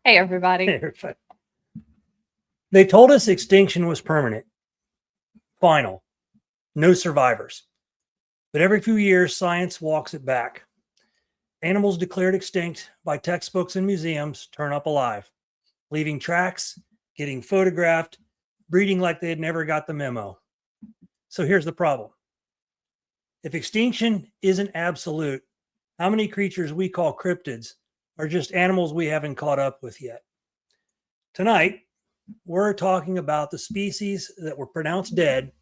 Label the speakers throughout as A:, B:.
A: Hey, everybody.
B: Hey, everybody. They told us extinction was permanent, final, no survivors. But every few years, science walks it back. Animals declared extinct by textbooks and museums turn up alive, leaving tracks, getting photographed, breeding like they had never got the memo. So here's the problem. If extinction isn't absolute, how many creatures we call cryptids are just animals we haven't caught up with yet? Tonight, we're talking about the species that were pronounced dead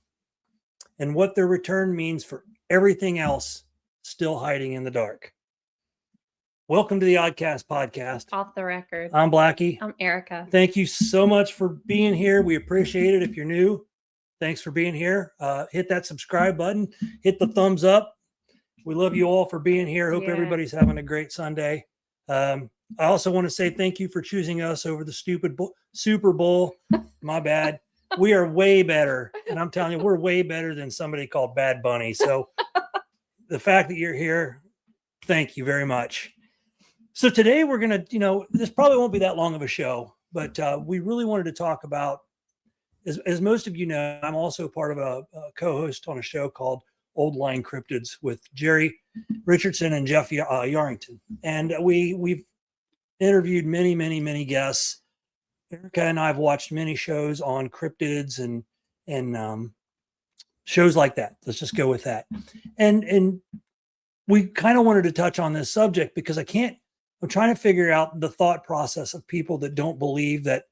B: and what their return means for everything else still hiding in the dark. Welcome to the Oddcast podcast.
A: Off the record.
B: I'm Blackie.
A: I'm Erica.
B: Thank you so much for being here. We appreciate it. If you're new, thanks for being here. Hit that subscribe button. Hit the thumbs up. We love you all for being here. Hope everybody's having a great Sunday. I also want to say thank you for choosing us over the stupid Super Bowl. My bad. We are way better. And I'm telling you, we're way better than somebody called Bad Bunny. So the fact that you're here, thank you very much. So today we're going to, this probably won't be that long of a show, but we really wanted to talk about, as most of you know, I'm also part of a co-host on a show called Old Line Cryptids with Jerry Richardson and Jeff Yarrington. And we've interviewed many guests. Erica and I have watched many shows on cryptids and shows like that. Let's just go with that. And we kind of wanted to touch on this subject because I'm trying to figure out the thought process of people that don't believe that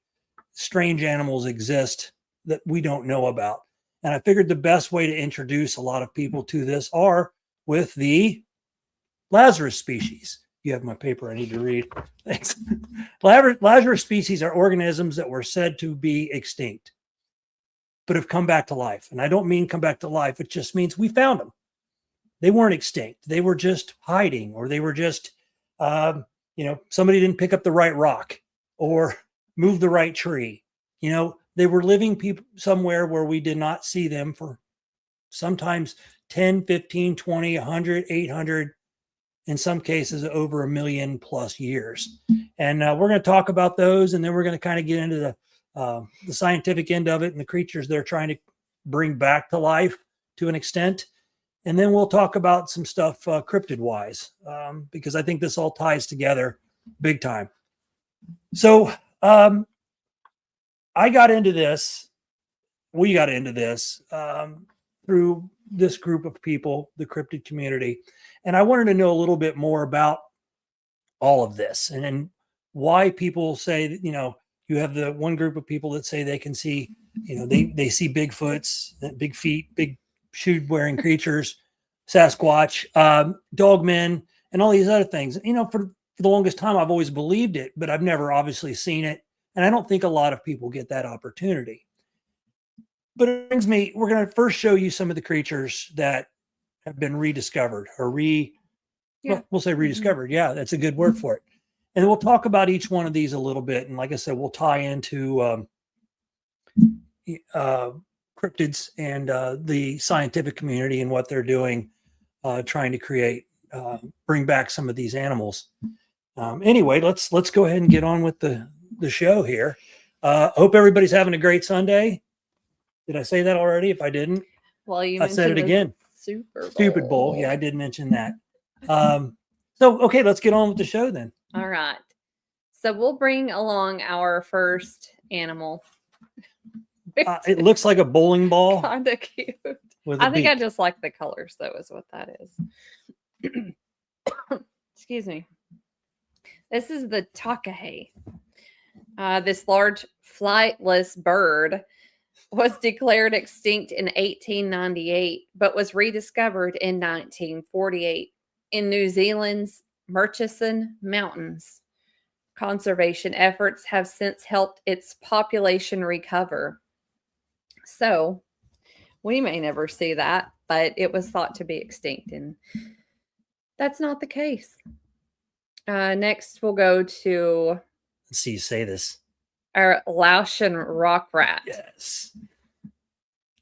B: strange animals exist that we don't know about. And I figured the best way to introduce a lot of people to this are with the Lazarus species. You have my paper I need to read. Thanks. Lazarus species are organisms that were said to be extinct, but have come back to life. And I don't mean come back to life. It just means we found them. They weren't extinct. They were just hiding, or they were just, somebody didn't pick up the right rock or move the right tree. They were living people somewhere where we did not see them for sometimes 10, 15, 20, 100, 800, in some cases over 1 million plus years. And we're going to talk about those, and then we're going to kind of get into the scientific end of it and the creatures they're trying to bring back to life to an extent. And then we'll talk about some stuff cryptid-wise, because I think this all ties together big time. So we got into this through this group of people, the cryptid community. And I wanted to know a little bit more about all of this and why people say that, you have the one group of people that say they can see, they see Bigfoots, big feet, big shoe-wearing creatures, Sasquatch, dogmen, and all these other things. For the longest time, I've always believed it, but I've never obviously seen it. And I don't think a lot of people get that opportunity. But it brings me, we're going to first show you some of the creatures that have been rediscovered or we'll say rediscovered. Yeah, that's a good word for it. And we'll talk about each one of these a little bit. And like I said, we'll tie into cryptids and the scientific community and what they're doing, trying to bring back some of these animals. Anyway, let's go ahead and get on with the show here. Hope everybody's having a great Sunday. Did I say that already? If I didn't,
A: well,
B: I said it again.
A: Stupid Bowl.
B: Yeah, I did mention that. Okay, let's get on with the show then.
A: All right. So we'll bring along our first animal.
B: It looks like a bowling ball.
A: Kind of cute.
B: I
A: think I just like the colors, though, is what that is. Excuse me. This is the takahe. This large flightless bird was declared extinct in 1898, but was rediscovered in 1948 in New Zealand's Murchison Mountains. Conservation efforts have since helped its population recover. So we may never see that, but it was thought to be extinct, and that's not the case. Next, we'll go to...
B: Let's see you say this.
A: Our Laotian rock rat.
B: Yes.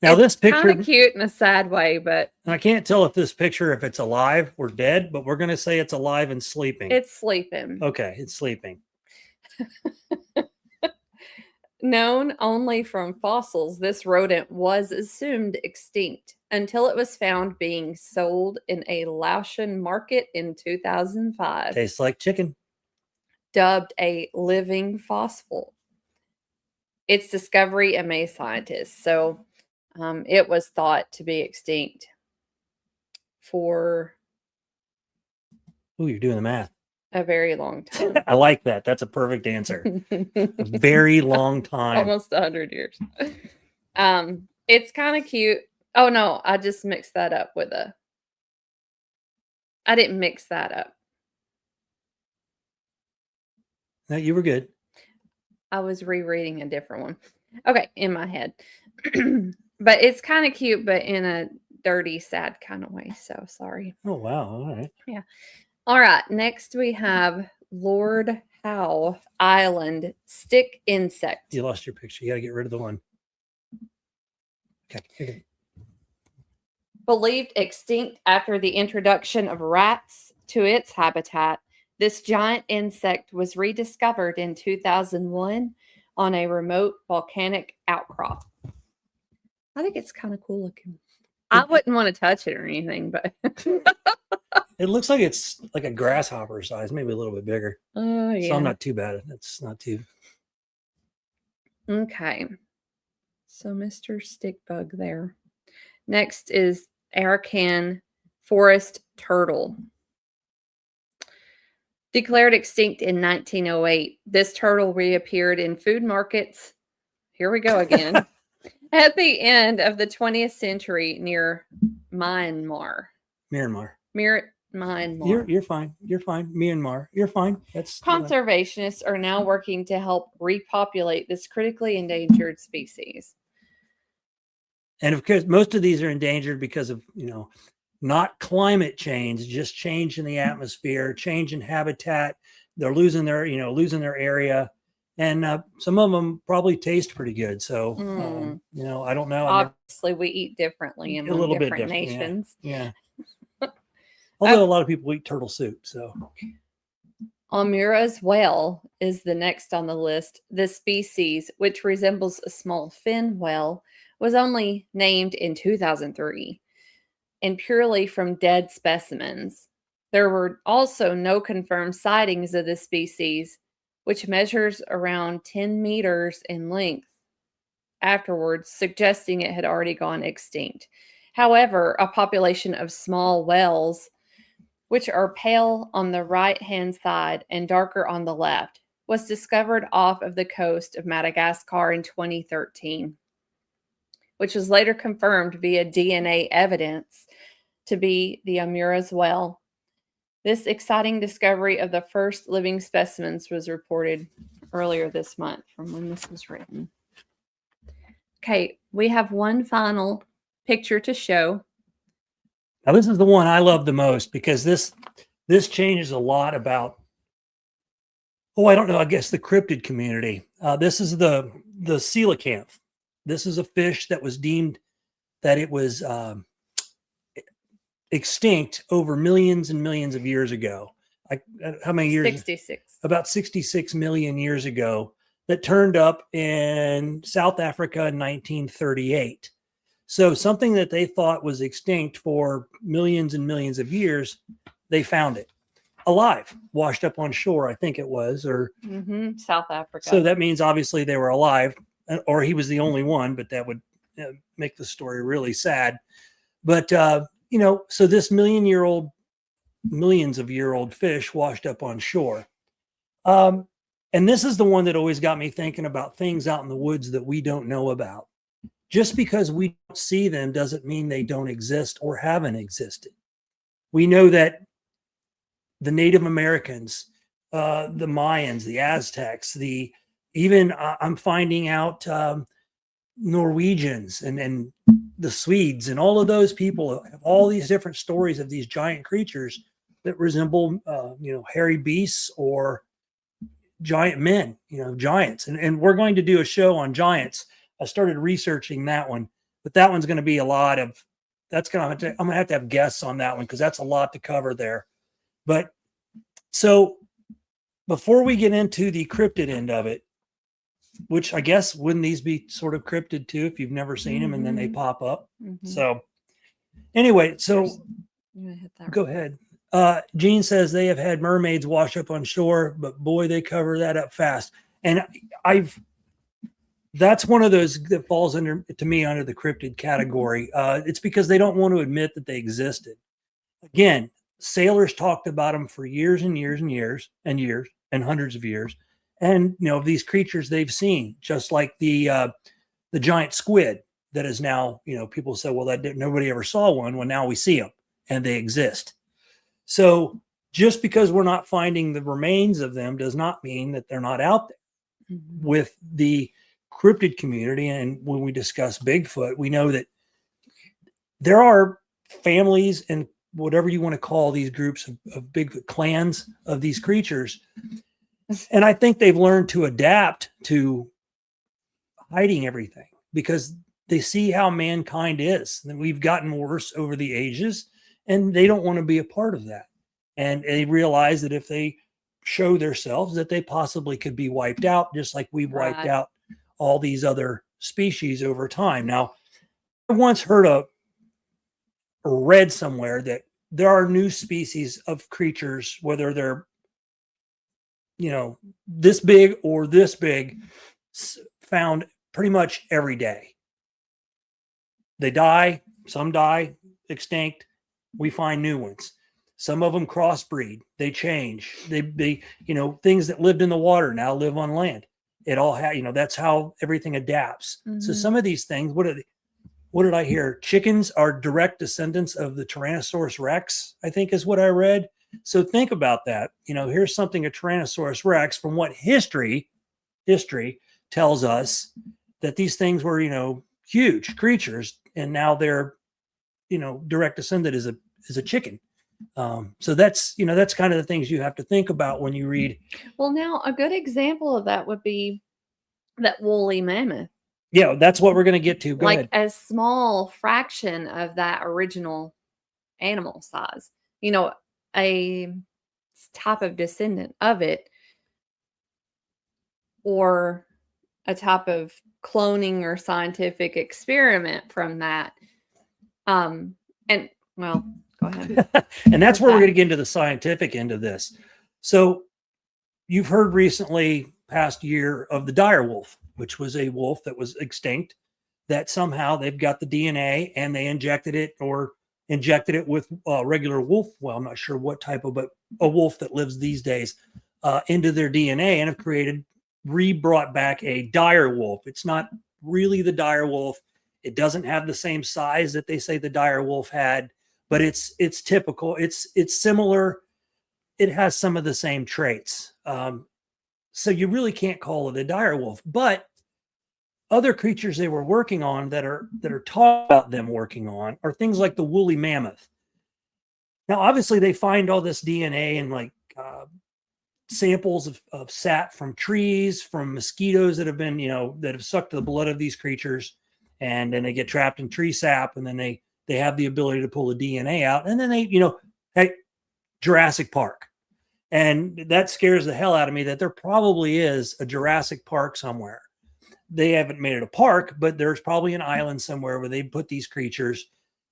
B: Now this picture...
A: kind of cute in a sad way, but...
B: I can't tell if this picture, if it's alive or dead, but we're going to say it's alive and sleeping.
A: It's sleeping.
B: Okay, it's sleeping.
A: Known only from fossils, this rodent was assumed extinct until it was found being sold in a Laotian market in 2005,
B: Tastes like chicken.
A: dubbed a living fossil. Its discovery amazed scientists. So it was thought to be extinct for
B: Ooh, you're doing the math.
A: a very long time.
B: I like that. That's a perfect answer. A very long time.
A: Almost 100 years. It's kind of cute. Oh no, I just mixed that up with a. I didn't mix that up.
B: No, you were good.
A: I was rereading a different one. Okay, in my head. But it's kind of cute, but in a dirty, sad kind of way. So sorry.
B: Oh, wow. All right.
A: Yeah. All right. Next, we have Lord Howe Island stick insect.
B: You lost your picture. You got to get rid of the one. Okay.
A: Believed extinct after the introduction of rats to its habitat, this giant insect was rediscovered in 2001 on a remote volcanic outcrop. I think it's kind of cool looking. I wouldn't want to touch it or anything, but
B: It looks like it's like a grasshopper size, maybe a little bit bigger.
A: oh yeah.
B: So I'm not too bad. It's not too.
A: Okay. So Mr. Stickbug there. Next is Arakan forest turtle. Declared extinct in 1908, this turtle reappeared in food markets. Here we go again. At the end of the 20th century near Myanmar.
B: Myanmar.
A: Myanmar.
B: You're fine. You're fine. Myanmar. You're fine. That's
A: Conservationists are now working to help repopulate this critically endangered species.
B: And of course, most of these are endangered because of, not climate change, just change in the atmosphere, change in habitat. They're losing their area. And some of them probably taste pretty good. So, I don't know.
A: Obviously, we eat differently in
B: a little
A: different
B: bit different
A: nations.
B: Yeah. Although a lot of people eat turtle soup. So,
A: Amura's whale is the next on the list. This species, which resembles a small fin whale, was only named in 2003 and purely from dead specimens. There were also no confirmed sightings of this species, which measures around 10 meters in length afterwards, suggesting it had already gone extinct. However, a population of small whales, which are pale on the right-hand side and darker on the left, was discovered off of the coast of Madagascar in 2013, which was later confirmed via DNA evidence to be the Amura's whale. This exciting discovery of the first living specimens was reported earlier this month from when this was written. Okay, we have one final picture to show.
B: Now this is the one I love the most because this changes a lot about, I don't know, I guess the cryptid community. This is the coelacanth. This is a fish that was deemed that it was extinct over millions and millions of years ago. How many years?
A: 66.
B: About 66 million years ago, that turned up in South Africa in 1938. So something that they thought was extinct for millions and millions of years, they found it alive, washed up on shore, I think it was, or
A: South Africa.
B: So that means obviously they were alive, or he was the only one, but that would make the story really sad. But so this millions of year old fish washed up on shore. And this is the one that always got me thinking about things out in the woods that we don't know about. Just because we don't see them doesn't mean they don't exist or haven't existed. We know that the Native Americans, the Mayans, the Aztecs, I'm finding out Norwegians and the Swedes and all of those people have all these different stories of these giant creatures that resemble, hairy beasts or giant men, giants. And we're going to do a show on giants. I started researching that one, but that one's going to be a lot of, I'm going to have to have guests on that one because that's a lot to cover there. But so before we get into the cryptid end of it, which I guess wouldn't these be sort of cryptid too if you've never seen them and then they
A: Mhm.
B: pop up?
A: Mhm.
B: So anyway, so
A: There's- I'm gonna hit that
B: go
A: real quick.
B: ahead. Gene says they have had mermaids wash up on shore, but boy, they cover that up fast. And that's one of those that falls under to me under the cryptid category. It's because they don't want to admit that they existed. Again, sailors talked about them for years and years and years and years and hundreds of years. And these creatures they've seen, just like the giant squid that is now, people say, well, nobody ever saw one. Well, now we see them and they exist. So just because we're not finding the remains of them does not mean that they're not out there.
A: Mhm.
B: With the cryptid community, and when we discuss Bigfoot, we know that there are families and whatever you want to call these groups of Bigfoot clans of these creatures. And I think they've learned to adapt to hiding everything because they see how mankind is. And we've gotten worse over the ages, and they don't want to be a part of that. And they realize that if they show themselves, that they possibly could be wiped out, just like we've wiped
A: Right.
B: out all these other species over time. Now, I once heard or read somewhere that there are new species of creatures, whether they're this big or this big, found pretty much every day. They die, some die extinct. We find new ones. Some of them crossbreed. They change. They things that lived in the water now live on land. It all that's how everything adapts. So
A: Mhm.
B: some of these things, what did I hear? Chickens are direct descendants of the Tyrannosaurus Rex, I think is what I read. So think about that. Here's something a Tyrannosaurus Rex from what history tells us that these things were, huge creatures, and now they're, direct descendant is a chicken. So that's kind of the things you have to think about when you read.
A: Well, now a good example of that would be that woolly mammoth.
B: Yeah, that's what we're going to get to. Go
A: Like
B: ahead.
A: a small fraction of that original animal size. A type of descendant of it, or a type of cloning or scientific experiment from that. And well, go ahead.
B: And that's where we're going to get into the scientific end of this. So you've heard recently past year of the dire wolf, which was a wolf that was extinct, that somehow they've got the DNA and they injected it with regular wolf. Well, I'm not sure what type of, but a wolf that lives these days into their DNA and have brought back a dire wolf. It's not really the dire wolf. It doesn't have the same size that they say the dire wolf had, but it's typical. It's similar. It has some of the same traits. So you really can't call it a dire wolf, but other creatures they were working on that are taught about them working on are things like the woolly mammoth. Now, obviously, they find all this DNA and samples of sap from trees, from mosquitoes that have been, that have sucked the blood of these creatures, and then they get trapped in tree sap, and then they have the ability to pull the DNA out, and then they, hey, Jurassic Park. And that scares the hell out of me that there probably is a Jurassic Park somewhere. They haven't made it a park, but there's probably an island somewhere where they put these creatures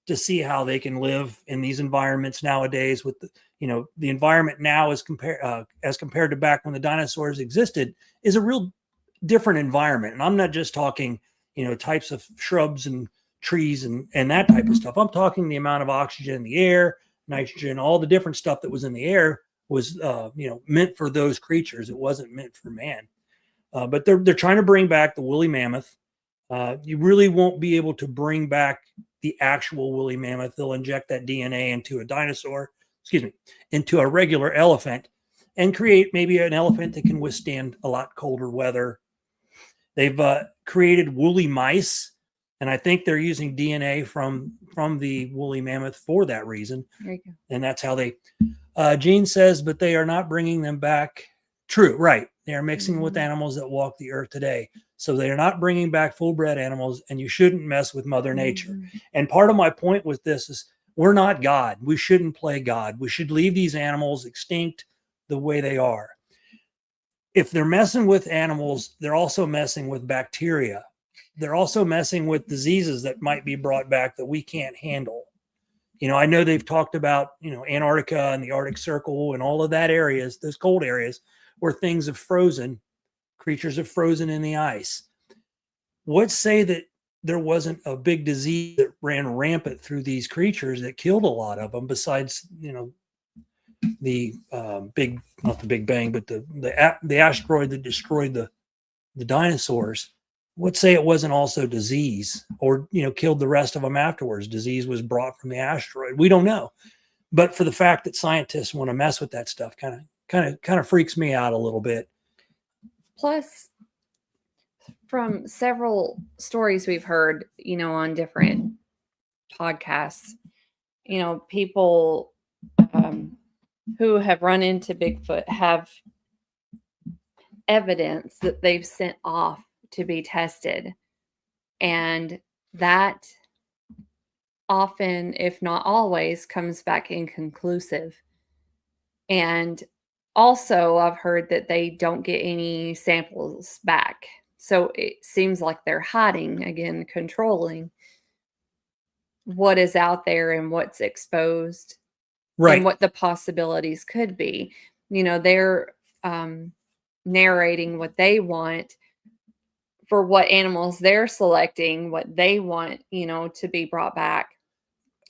B: to see how they can live in these environments nowadays. With the environment now as compared to back when the dinosaurs existed is a real different environment. And I'm not just talking, types of shrubs and trees and that type of stuff. I'm talking the amount of oxygen in the air, nitrogen, all the different stuff that was in the air was, meant for those creatures. It wasn't meant for man. But they're trying to bring back the woolly mammoth. You really won't be able to bring back the actual woolly mammoth. They'll inject that DNA into a regular elephant and create maybe an elephant that can withstand a lot colder weather. They've created woolly mice, and I think they're using DNA from the woolly mammoth for that reason.
A: There you go.
B: And that's how they, Gene says, but they are not bringing them back. True, right. They are mixing with animals that walk the earth today. So they are not bringing back full-bred animals, and you shouldn't mess with Mother Nature. And part of my point with this is we're not God. We shouldn't play God. We should leave these animals extinct the way they are. if they're messing with animals, they're also messing with bacteria. They're also messing with diseases that might be brought back that we can't handle. I know they've talked about, Antarctica and the Arctic Circle and all of that areas, those cold areas where things have frozen, creatures have frozen in the ice. What say that there wasn't a big disease that ran rampant through these creatures that killed a lot of them besides, the not the Big Bang, but the asteroid that destroyed the dinosaurs. Let's say it wasn't also disease or, killed the rest of them afterwards. Disease was brought from the asteroid. We don't know. But for the fact that scientists want to mess with that stuff kind of freaks me out a little bit.
A: Plus, from several stories we've heard, on different podcasts, people who have run into Bigfoot have evidence that they've sent off to be tested. And that often, if not always, comes back inconclusive. And also, I've heard that they don't get any samples back. So it seems like they're hiding, again, controlling what is out there and what's exposed,
B: right,
A: and what the possibilities could be. They're narrating what they want for what animals they're selecting, what they want, to be brought back.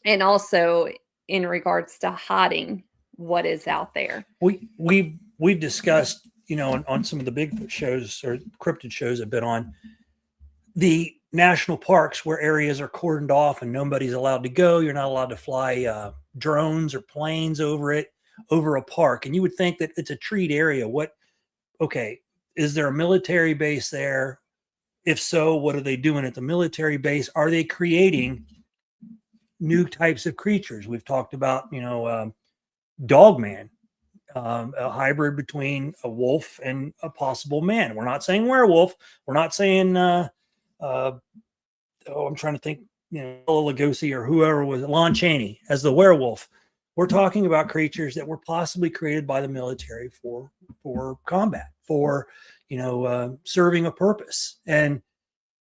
A: And also in regards to hiding what is out there.
B: We've discussed, on some of the Bigfoot shows or cryptid shows I've been on, the national parks where areas are cordoned off and nobody's allowed to go. You're not allowed to fly drones or planes over a park. And you would think that it's a treat area. Is there a military base there? If so, what are they doing at the military base? Are they creating new types of creatures? We've talked about, Dogman, a hybrid between a wolf and a possible man. We're not saying werewolf. We're not saying, I'm trying to think, Lugosi or whoever was Lon Chaney as the werewolf. We're talking about creatures that were possibly created by the military for combat, for, serving a purpose. And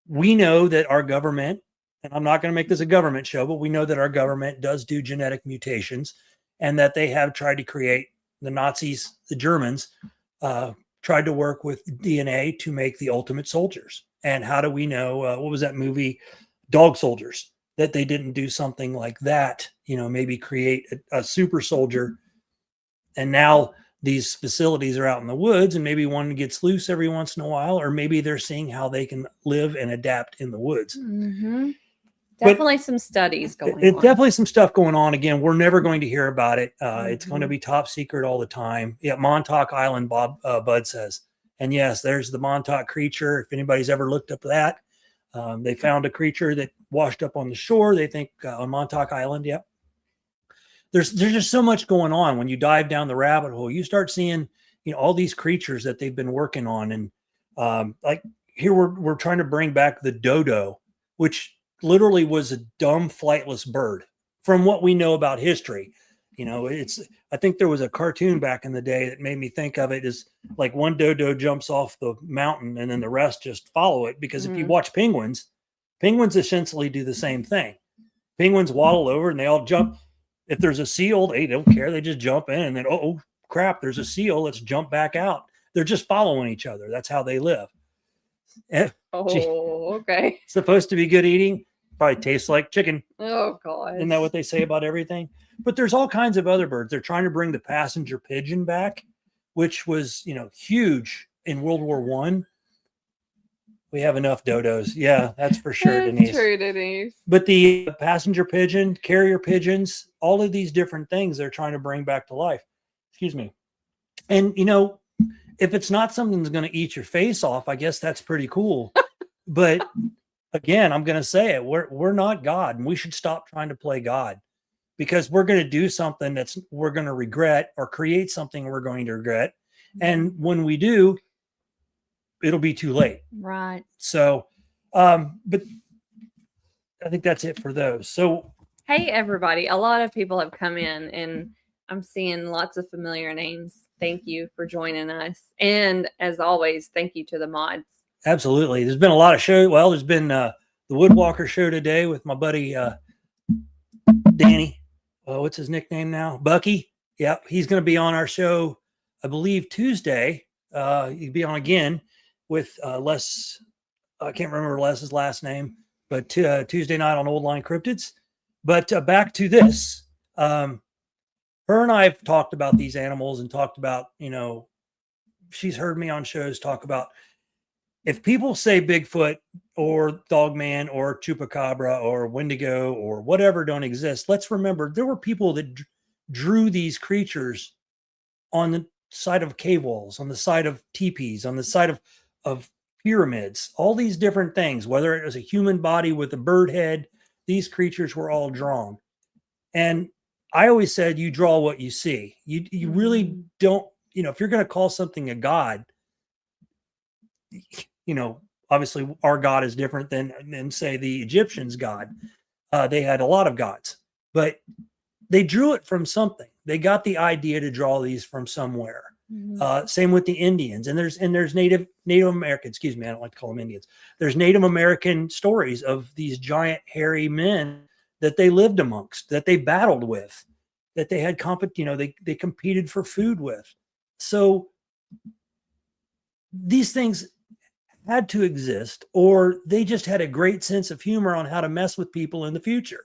B: we know that our government, and I'm not going to make this a government show, but we know that our government does do genetic mutations and that they have tried to create, the Nazis, the Germans, tried to work with DNA to make the ultimate soldiers. And how do we know, what was that movie, Dog Soldiers, that they didn't do something like that, maybe create a super soldier. And now these facilities are out in the woods and maybe one gets loose every once in a while, or maybe they're seeing how they can live and adapt in the woods.
A: Mm-hmm. Definitely some studies going on.
B: Definitely some stuff going on. Again, we're never going to hear about it. It's going to be top secret all the time. Yeah, Montauk Island, Bud says. And yes, there's the Montauk creature. If anybody's ever looked up that, they found a creature that washed up on the shore. They think on Montauk Island. Yep. There's just so much going on. When you dive down the rabbit hole, you start seeing, all these creatures that they've been working on. And like here, we're trying to bring back the dodo, which literally was a dumb flightless bird from what we know about history. I think there was a cartoon back in the day that made me think of it as like one dodo jumps off the mountain and then the rest just follow it. Because if you watch penguins essentially do the same thing. Penguins waddle over and they all jump. If there's a seal, they don't care. They just jump in and then, oh crap, there's a seal. Let's jump back out. They're just following each other. That's how they live.
A: Okay.
B: Supposed to be good eating. Probably tastes like chicken.
A: Oh God.
B: Isn't that what they say about everything? But there's all kinds of other birds. They're trying to bring the passenger pigeon back, which was, huge in World War I. We have enough dodos. Yeah, that's for sure, Denise.
A: True, Denise.
B: But the passenger pigeon, carrier pigeons, all of these different things they're trying to bring back to life. Excuse me. And, if it's not something that's going to eat your face off, I guess that's pretty cool. But again, I'm going to say it. We're not God, and we should stop trying to play God, because we're going to do something we're going to regret, or create something we're going to regret. And when we do, it'll be too late.
A: Right.
B: So, but I think that's it for those. So,
A: hey, everybody. A lot of people have come in and I'm seeing lots of familiar names. thank you for joining us. And as always, thank you to the mods.
B: Absolutely. There's been a lot of shows. Well, there's been the Woodwalker show today with my buddy Danny. What's his nickname now? Bucky. Yep. He's going to be on our show, I believe, Tuesday. He'll be on again with Les. I can't remember Les's last name, but Tuesday night on Old Line Cryptids. But back to this. Her and I have talked about these animals and talked about, she's heard me on shows talk about if people say Bigfoot or Dogman or Chupacabra or Wendigo or whatever don't exist, let's remember there were people that drew these creatures on the side of cave walls, on the side of teepees, on the side of pyramids, all these different things, whether it was a human body with a bird head, these creatures were all drawn. And I always said, you draw what you see. You really don't, if you're going to call something a god, obviously our God is different than say the Egyptians' God. They had a lot of gods, but they drew it from something. They got the idea to draw these from somewhere. Same with the Indians, and there's Native American. Excuse me, I don't like to call them Indians. There's Native American stories of these giant hairy men that they lived amongst, that they battled with, that they had they competed for food with. So these things had to exist, or they just had a great sense of humor on how to mess with people in the future.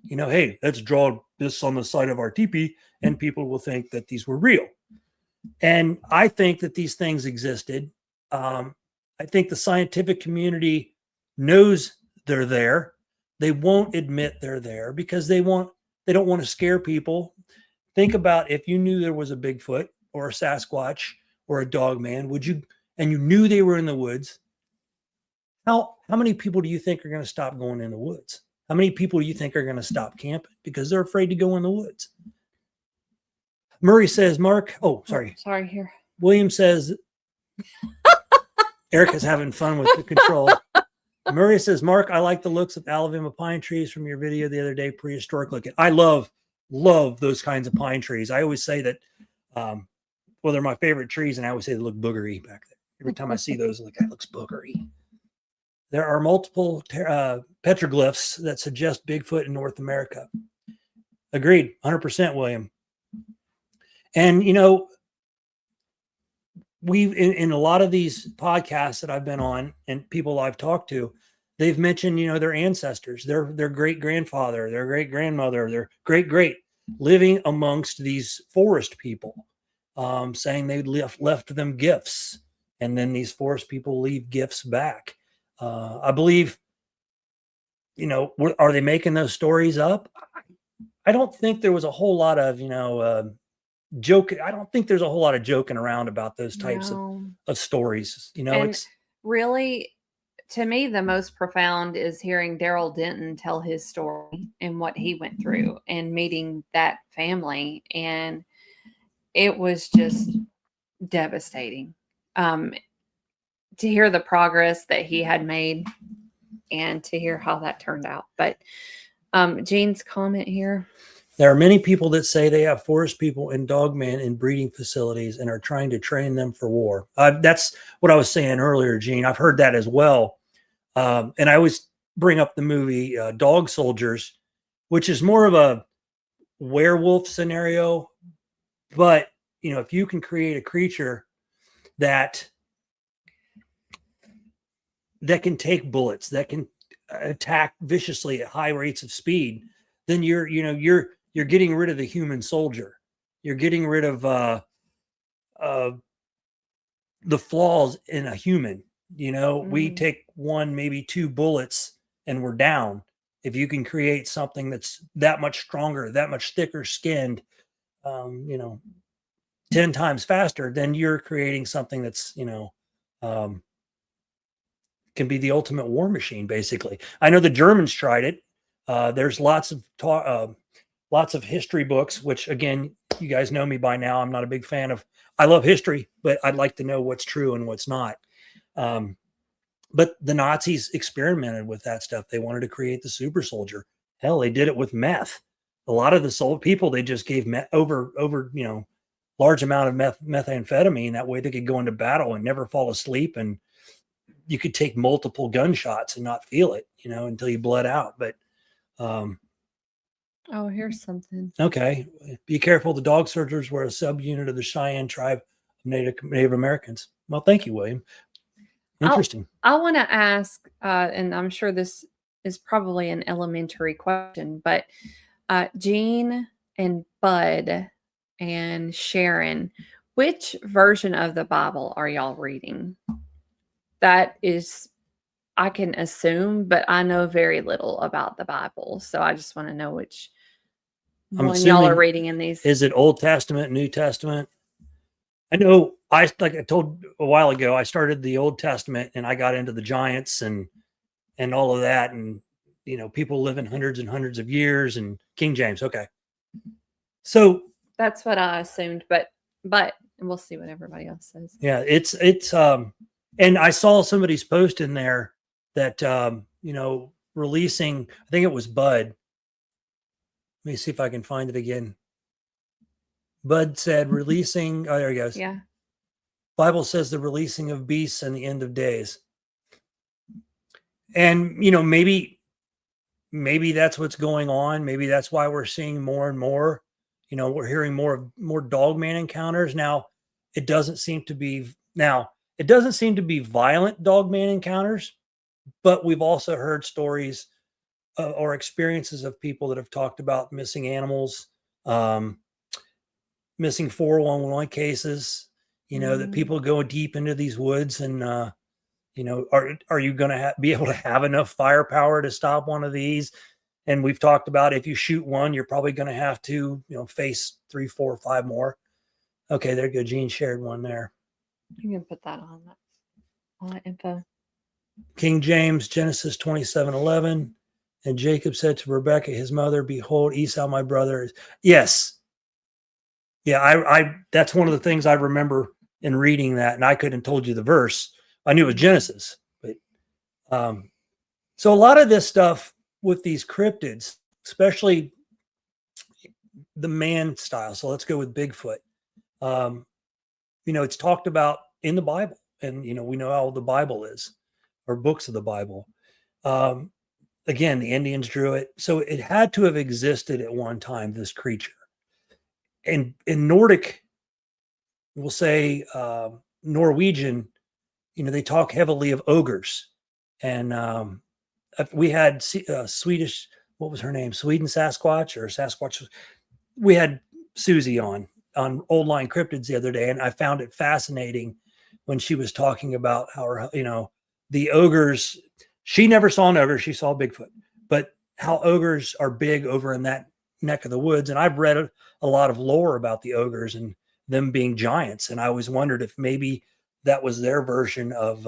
B: Hey, let's draw this on the side of our teepee and people will think that these were real. And I think that these things existed. I think the scientific community knows they're there. They won't admit they're there because they don't want to scare people. Think about if you knew there was a Bigfoot or a Sasquatch or a Dogman, and you knew they were in the woods, how many people do you think are going to stop going in the woods? How many people do you think are going to stop camping because they're afraid to go in the woods? Murray says, Mark, sorry.
A: Sorry, here.
B: William says, Erica's having fun with the control. Murray says, Mark, I like the looks of Alabama pine trees from your video the other day, prehistoric looking. I love those kinds of pine trees. I always say that, they're my favorite trees, and I always say they look boogery back there. Every time I see those, that looks boogery. There are multiple petroglyphs that suggest Bigfoot in North America. Agreed, 100%, William. And, we've in a lot of these podcasts that I've been on and people I've talked to, they've mentioned, their ancestors, their great grandfather, their great grandmother, their great living amongst these forest people, saying they left them gifts. And then these forest people leave gifts back. I believe, are they making those stories up? I don't think there was a whole lot of, joking. I don't think there's a whole lot of joking around about those types of stories. And
A: it's really, to me, the most profound is hearing Daryl Denton tell his story and what he went through and meeting that family. And it was just devastating. To hear the progress that he had made and to hear how that turned out. But Jean's comment here.
B: There are many people that say they have forest people and dogmen in breeding facilities and are trying to train them for war. That's what I was saying earlier, Gene. I've heard that as well. And I always bring up the movie Dog Soldiers, which is more of a werewolf scenario. But, if you can create a creature that can take bullets, that can attack viciously at high rates of speed, then you're getting rid of the human soldier. You're getting rid of the flaws in a human. We take one, maybe two bullets and we're down. If you can create something that's that much stronger, that much thicker skinned, 10 times faster, then you're creating something that's, can be the ultimate war machine, basically. I know the Germans tried it. There's lots of history books, which again, you guys know me by now. I'm not a big fan of, I love history, but I'd like to know what's true and what's not. But the Nazis experimented with that stuff. They wanted to create the super soldier. Hell, they did it with meth. A lot of the people, they just gave meth over, large amount of methamphetamine. That way they could go into battle and never fall asleep. And you could take multiple gunshots and not feel it, until you bled out. But,
A: Oh, here's something.
B: okay. Be careful. The dog searchers were a subunit of the Cheyenne tribe of Native Americans. Well, thank you, William. Interesting.
A: I want to ask, and I'm sure this is probably an elementary question, but Jean and Bud and Sharon, which version of the Bible are y'all reading? That is, I can assume, but I know very little about the Bible. So I just want to know which one y'all are reading in these.
B: Is it Old Testament, New Testament? I know like I told a while ago, I started the Old Testament and I got into the giants and all of that. And, people living hundreds and hundreds of years and King James. Okay. So
A: that's what I assumed, but we'll see what everybody else says.
B: Yeah, it's and I saw somebody's post in there that, releasing, I think it was Bud. Let me see if I can find it again. Bud said releasing, oh, there he goes.
A: Yeah.
B: Bible says the releasing of beasts and the end of days. And, maybe that's what's going on. Maybe that's why we're seeing more and more, we're hearing more dogman encounters. Now, it doesn't seem to be violent dogman encounters, but we've also heard stories or experiences of people that have talked about missing animals, missing 411 cases, that people go deep into these woods and, are you going to be able to have enough firepower to stop one of these? And we've talked about if you shoot one, you're probably going to have to, face 3, 4, 5 more. Okay, there you go. Gene shared one there.
A: You can put that on that info.
B: King James, Genesis 27:11. And Jacob said to Rebekah, his mother, behold, Esau, my brother. Yes. Yeah, I that's one of the things I remember in reading that. And I couldn't have told you the verse. I knew it was Genesis. But so a lot of this stuff with these cryptids, especially the man style. So let's go with Bigfoot. It's talked about in the Bible, and we know how the Bible is, or books of the Bible. Again, the Indians drew it, so it had to have existed at one time, this creature. And in Nordic, we'll say Norwegian, they talk heavily of ogres, and we had Swedish. What was her name? Sweden Sasquatch or Sasquatch. We had Susie on Old Line Cryptids the other day, and I found it fascinating when she was talking about how her, the ogres. She never saw an ogre; she saw Bigfoot. But how ogres are big over in that neck of the woods, and I've read a lot of lore about the ogres and them being giants, and I always wondered if maybe that was their version of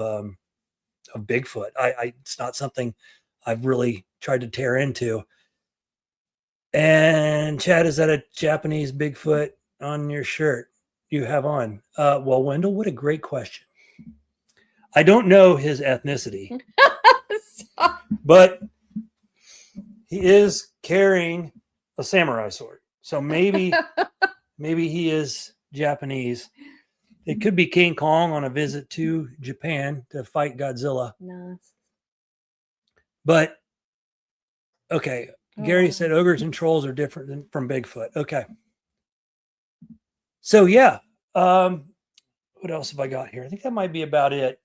B: Bigfoot. It's not something I've really tried to tear into. And Chad, is that a Japanese Bigfoot on your shirt you have on? Well, Wendell, what a great question. I don't know his ethnicity, but he is carrying a samurai sword. So maybe he is Japanese. It could be King Kong on a visit to Japan to fight Godzilla.
A: Nice.
B: But okay, Gary said ogres and trolls are different from Bigfoot. Okay. So yeah, what else have I got here? I think that might be about it.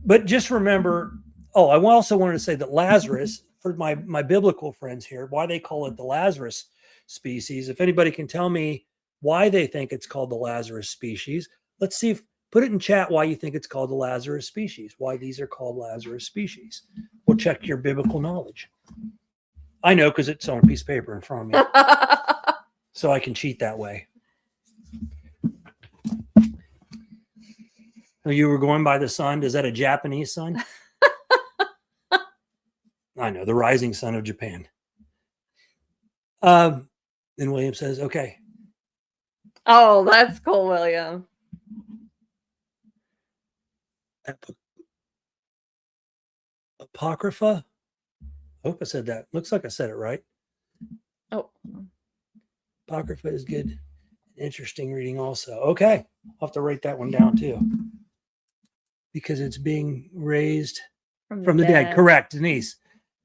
B: But just remember, I also wanted to say that Lazarus, for my biblical friends here, why they call it the Lazarus species. If anybody can tell me why they think it's called the Lazarus species, let's see put it in chat why you think it's called the Lazarus species, why these are called Lazarus species. We'll check your biblical knowledge. I know because it's on a piece of paper in front of me. So I can cheat that way. Oh, you were going by the sun. Is that a Japanese sun? I know, the rising sun of Japan. Then William says, okay.
A: Oh, that's cool, William.
B: Apocrypha? I hope I said that. Looks like I said it right.
A: Oh.
B: Apocrypha is good. Interesting reading also. Okay. I'll have to write that one down too. Because it's being raised from the dead. Correct, Denise.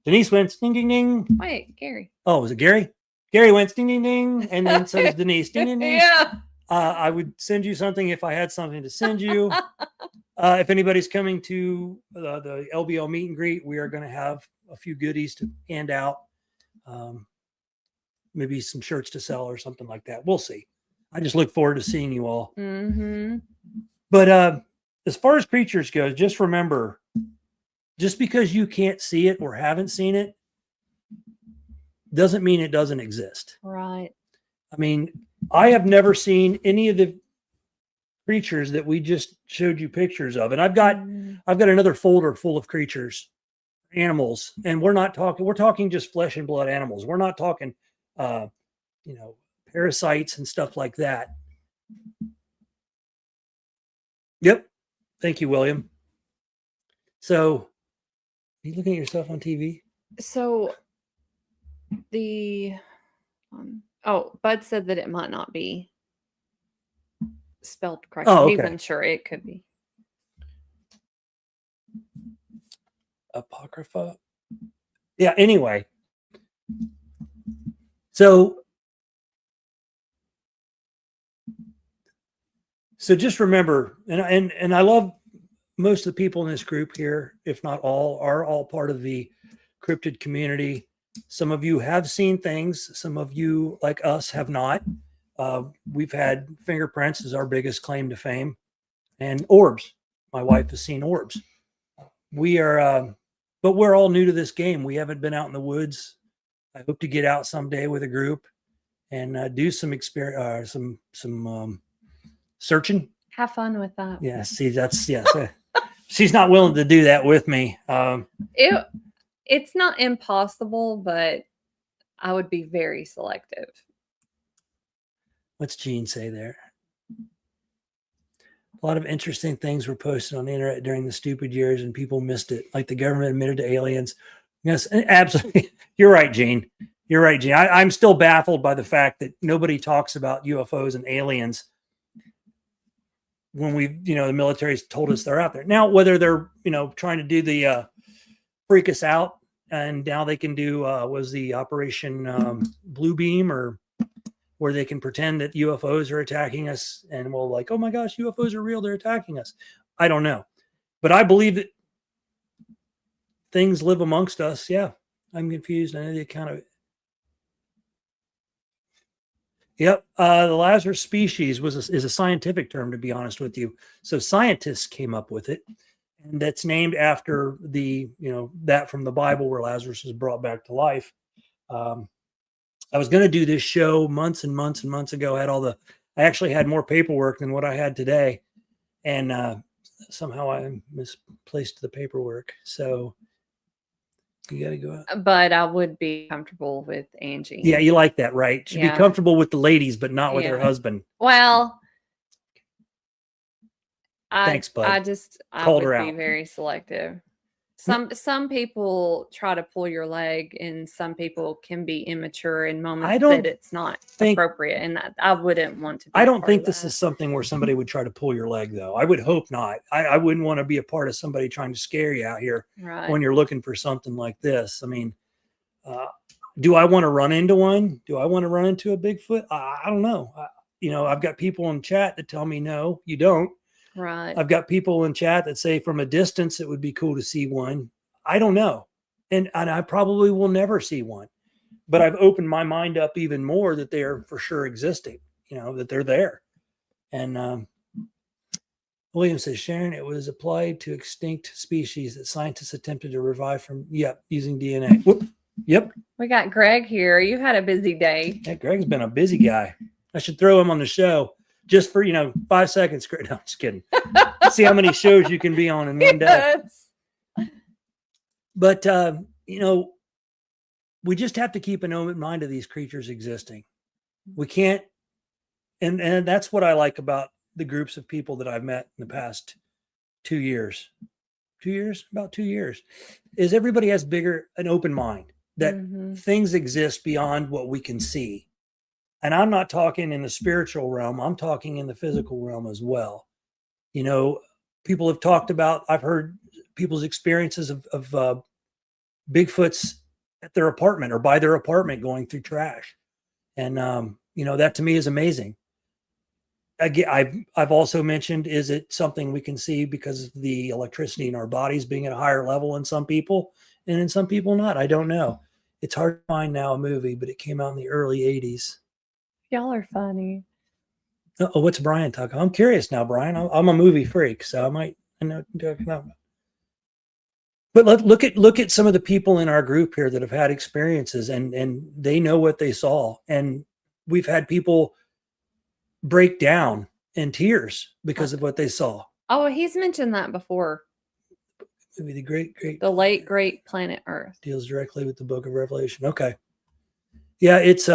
B: Denise went ding, ding, ding.
A: Wait, Gary.
B: Oh, was it Gary? Gary went ding, ding, ding. And then so does Denise. Ding, ding, ding.
A: Yeah.
B: I would send you something if I had something to send you. If anybody's coming to the LBL meet and greet, we are going to have a few goodies to hand out. Maybe some shirts to sell or something like that. We'll see. I just look forward to seeing you all.
A: Mm-hmm.
B: But as far as creatures goes, just remember, just because you can't see it or haven't seen it, doesn't mean it doesn't exist.
A: Right.
B: I mean, I have never seen any of the creatures that we just showed you pictures of. And I've got another folder full of creatures, animals, and we're talking just flesh and blood animals. We're not talking, parasites and stuff like that. Yep. Thank you, William. So, are you looking at yourself on TV?
A: So Bud said that it might not be spelled correctly.
B: Oh, okay.
A: He wasn't sure. It could be.
B: Apocrypha. Yeah, anyway. So just remember, and I love most of the people in this group here, if not all, are all part of the cryptid community. Some of you have seen things. Some of you, like us, have not. We've had fingerprints as our biggest claim to fame, and orbs. My wife has seen orbs. We are, but we're all new to this game. We haven't been out in the woods. I hope to get out someday with a group and do some experience, some searching.
A: Have fun with that.
B: Yeah. See, that's yes. She's not willing to do that with me.
A: It's not impossible, but I would be very selective.
B: What's Gene say there? A lot of interesting things were posted on the internet during the stupid years and people missed it. Like the government admitted to aliens. Yes, absolutely. You're right, Gene. You're right, Gene. I'm still baffled by the fact that nobody talks about UFOs and aliens when the military's told us they're out there. Now, whether they're, trying to do the freak us out, and now they can do, was the Operation Blue Beam, or where they can pretend that UFOs are attacking us and we'll like, oh my gosh, UFOs are real, they're attacking us. I don't know. But I believe that things live amongst us. Yeah, I'm confused. I know the account of it. Yep. The Lazarus species is a scientific term, to be honest with you. So scientists came up with it, and that's named after that from the Bible where Lazarus was brought back to life. I was going to do this show months and months and months ago. I actually had more paperwork than what I had today, and somehow I misplaced the paperwork. So you got to go out.
A: But I would be comfortable with Angie.
B: Yeah, you like that, right? She'd be comfortable with the ladies, but not with her husband.
A: Well,
B: thanks, bud.
A: I would be very selective. Some people try to pull your leg, and some people can be immature in moments that it's not appropriate, and I wouldn't want to.
B: I don't think this is something where somebody would try to pull your leg, though. I would hope not. I wouldn't want to be a part of somebody trying to scare you out here when you're looking for something like this. I mean, do I want to run into one? Do I want to run into a Bigfoot? I don't know. I've got people in chat that tell me no, you don't.
A: Right.
B: I've got people in chat that say from a distance it would be cool to see one. I don't know. And I probably will never see one. But I've opened my mind up even more that they are for sure existing, that they're there. And William says, Sharon, it was applied to extinct species that scientists attempted to revive from, using DNA. Whoop. Yep.
A: We got Greg here. You had a busy day.
B: Yeah, Greg's been a busy guy. I should throw him on the show. Just for, 5 seconds. No, I'm just kidding. See how many shows you can be on in one day. Yes. But, we just have to keep an open mind of these creatures existing. We can't. And that's what I like about the groups of people that I've met in the past 2 years. 2 years? About 2 years. Is everybody has an open mind that things exist beyond what we can see. And I'm not talking in the spiritual realm, I'm talking in the physical realm as well. You know, people have talked about, I've heard people's experiences of Bigfoots at their apartment or by their apartment going through trash. And, you know, that to me is amazing. Again, I've also mentioned, is it something we can see because of the electricity in our bodies being at a higher level in some people and in some people not? I don't know. It's hard to find now a movie, but it came out in the early 80s.
A: Y'all are funny.
B: Oh, what's Brian talking? I'm curious now, Brian. I'm a movie freak, so I know. But look at some of the people in our group here that have had experiences, and they know what they saw, and we've had people break down in tears because of what they saw.
A: Oh, he's mentioned that before.
B: Maybe the
A: late great planet Earth
B: deals directly with the Book of Revelation. Okay, yeah, it's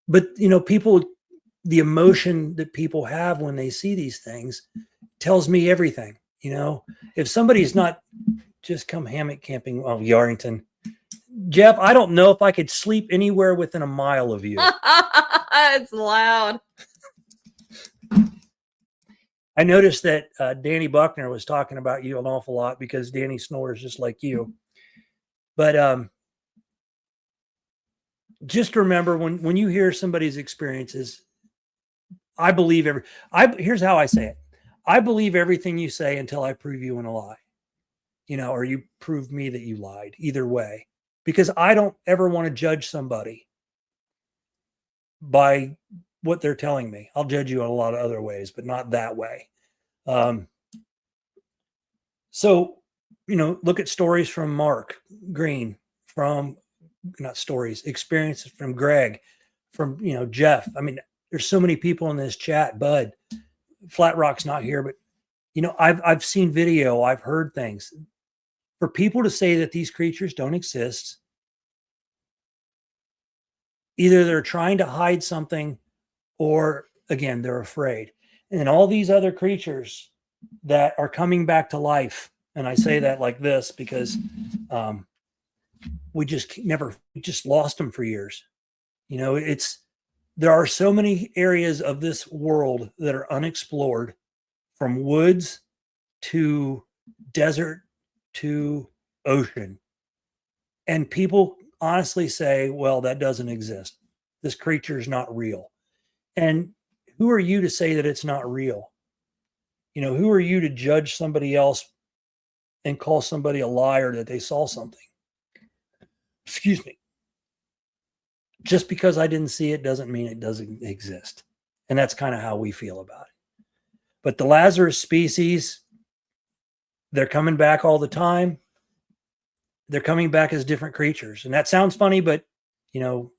B: but you know, people, the emotion that people have when they see these things tells me everything. You know, if somebody's not just come hammock camping, oh, Yarrington, Jeff, I don't know if I could sleep anywhere within a mile of you.
A: It's loud.
B: I noticed that Danny Buckner was talking about you an awful lot because Danny snores just like you. But just remember when you hear somebody's experiences, I believe here's how I say it. I believe everything you say until I prove you in a lie, you know, or you prove me that you lied, either way, because I don't ever want to judge somebody by what they're telling me. I'll judge you in a lot of other ways, but not that way. So, you know, look at stories from Mark Green, from not stories, experiences from Greg, from, you know, Jeff. I mean, there's so many people in this chat. Bud, Flat Rock's not here, but you know, I've seen video, I've heard things. For people to say that these creatures don't exist, either they're trying to hide something, or again, they're afraid. And all these other creatures that are coming back to life, and I say that like this because we just lost them for years. You know, there are so many areas of this world that are unexplored, from woods to desert to ocean. And people honestly say, well, that doesn't exist. This creature is not real. And who are you to say that it's not real? You know, who are you to judge somebody else and call somebody a liar that they saw something? Excuse me. Just because I didn't see it doesn't mean it doesn't exist. And that's kind of how we feel about it. But the Lazarus species, they're coming back all the time. They're coming back as different creatures. And that sounds funny, but, you know,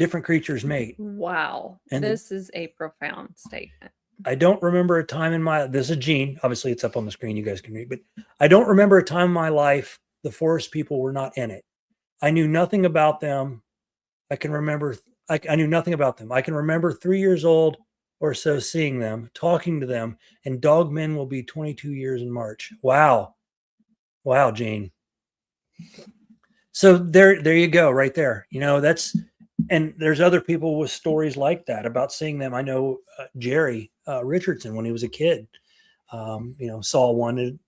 B: different creatures mate.
A: Wow. And this is a profound statement.
B: I don't remember a time in this is Gene. Obviously, it's up on the screen. You guys can read. But I don't remember a time in my life the forest people were not in it. I knew nothing about them. I knew nothing about them. I can remember 3 years old or so seeing them, talking to them, and Dogmen will be 22 years in March. Wow. Wow, Gene. So there you go, right there. You know, and there's other people with stories like that about seeing them. I know Jerry Richardson, when he was a kid, you know, saw one.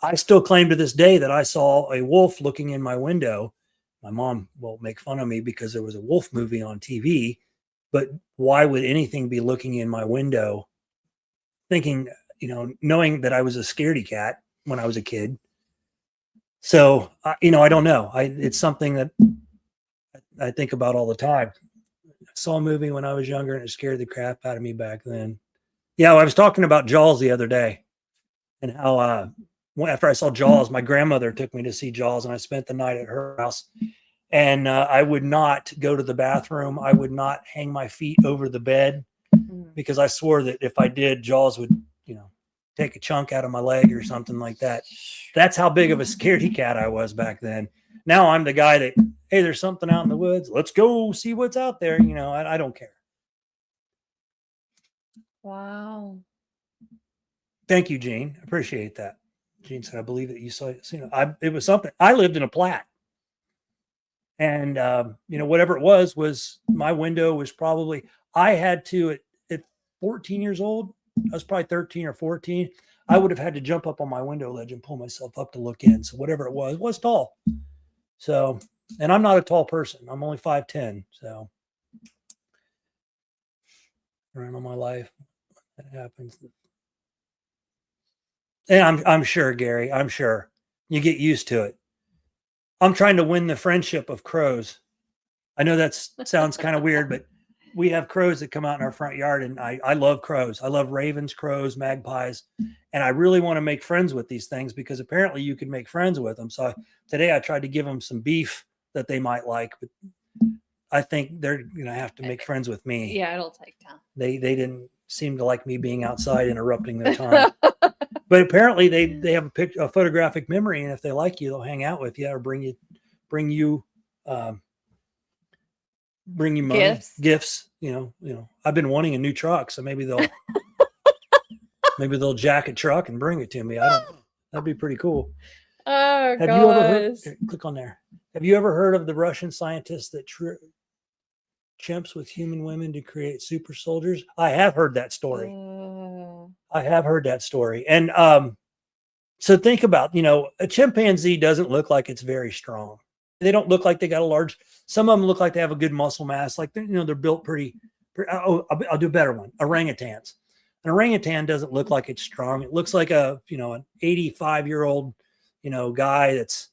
B: I still claim to this day that I saw a wolf looking in my window. My mom will make fun of me because there was a wolf movie on TV, but why would anything be looking in my window, thinking, you know, knowing that I was a scaredy cat when I was a kid? So, you know, I don't know. It's something that I think about all the time. I saw a movie when I was younger and it scared the crap out of me back then. Yeah, I was talking about Jaws the other day, and how after I saw Jaws, my grandmother took me to see Jaws, and I spent the night at her house. And I would not go to the bathroom. I would not hang my feet over the bed because I swore that if I did, Jaws would, you know, take a chunk out of my leg or something like that. That's how big of a scaredy cat I was back then. Now I'm the guy that, hey, there's something out in the woods. Let's go see what's out there. You know, I don't care.
A: Wow.
B: Thank you, Gene. Appreciate that. Gene said, I believe that you saw, it was something. I lived in a plat. And, whatever it was my window was probably, I had to, at 14 years old, I was probably 13 or 14. I would have had to jump up on my window ledge and pull myself up to look in. So whatever it was tall. So, and I'm not a tall person. I'm only 5'10". So around all my life, that happens. And I'm sure, Gary, I'm sure you get used to it. I'm trying to win the friendship of crows. I know that sounds kind of weird, but we have crows that come out in our front yard, and I love crows. I love ravens, crows, magpies, and I really want to make friends with these things because apparently you can make friends with them. So today I tried to give them some beef that they might like, but I think they're going to have to make friends with me.
A: Yeah, it'll take time.
B: They didn't seem to like me being outside interrupting their time. But apparently they have a photographic memory, and if they like you, they'll hang out with you or bring you money, gifts. I've been wanting a new truck, so maybe they'll jack a truck and bring it to me. I don't know. That'd be pretty cool.
A: Oh,
B: have you ever heard? Here, click on there. Have you ever heard of the Russian scientists that chimps with human women to create super soldiers? I have heard that story. I have heard that story. And so think about, a chimpanzee doesn't look like it's very strong. They don't look like they got a large, some of them look like they have a good muscle mass. Like, they're built pretty I'll do a better one. Orangutans. An orangutan doesn't look like it's strong. It looks like an 85-year-old, guy that's,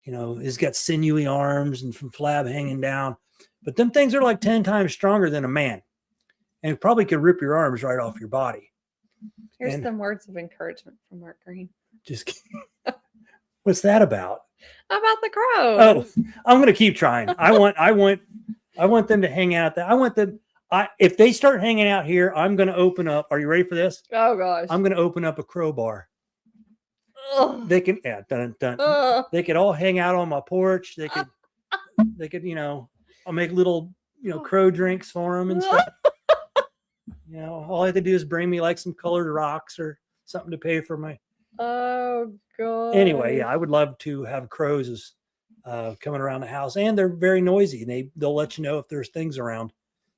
B: has got sinewy arms and from flab hanging down. But them things are like 10 times stronger than a man. And probably could rip your arms right off your body.
A: Here's some words of encouragement from Mark Green.
B: Just kidding. What's that about?
A: About the crows.
B: Oh, I'm going to keep trying. I want them to hang out there. I want them. If they start hanging out here, I'm going to open up. Are you ready for this?
A: Oh gosh.
B: I'm going to open up a crowbar.
A: Ugh.
B: They can, dun, dun. They could all hang out on my porch. They could, I'll make little, crow drinks for them and stuff. All I have to do is bring me like some colored rocks or something to pay for my.
A: Oh god.
B: Anyway, yeah, I would love to have crows coming around the house, and they're very noisy. And they'll let you know if there's things around.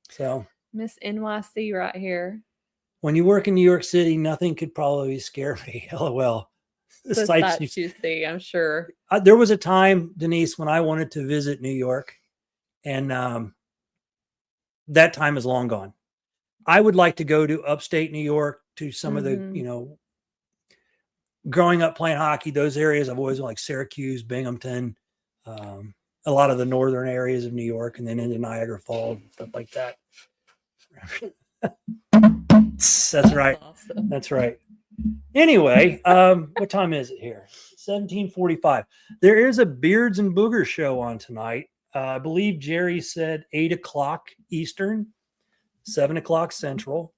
B: So
A: Miss NYC right here.
B: When you work in New York City, nothing could probably scare me. LOL.
A: The sights you see, I'm sure.
B: There was a time, Denise, when I wanted to visit New York, and that time is long gone. I would like to go to upstate New York to some of the, growing up playing hockey, those areas I've always liked, Syracuse, Binghamton, a lot of the northern areas of New York, and then into Niagara Falls, stuff like that. That's right. Awesome. That's right. Anyway, what time is it here? 17:45. There is a Beards and Boogers show on tonight. I believe Jerry said 8 o'clock Eastern, 7 o'clock Central.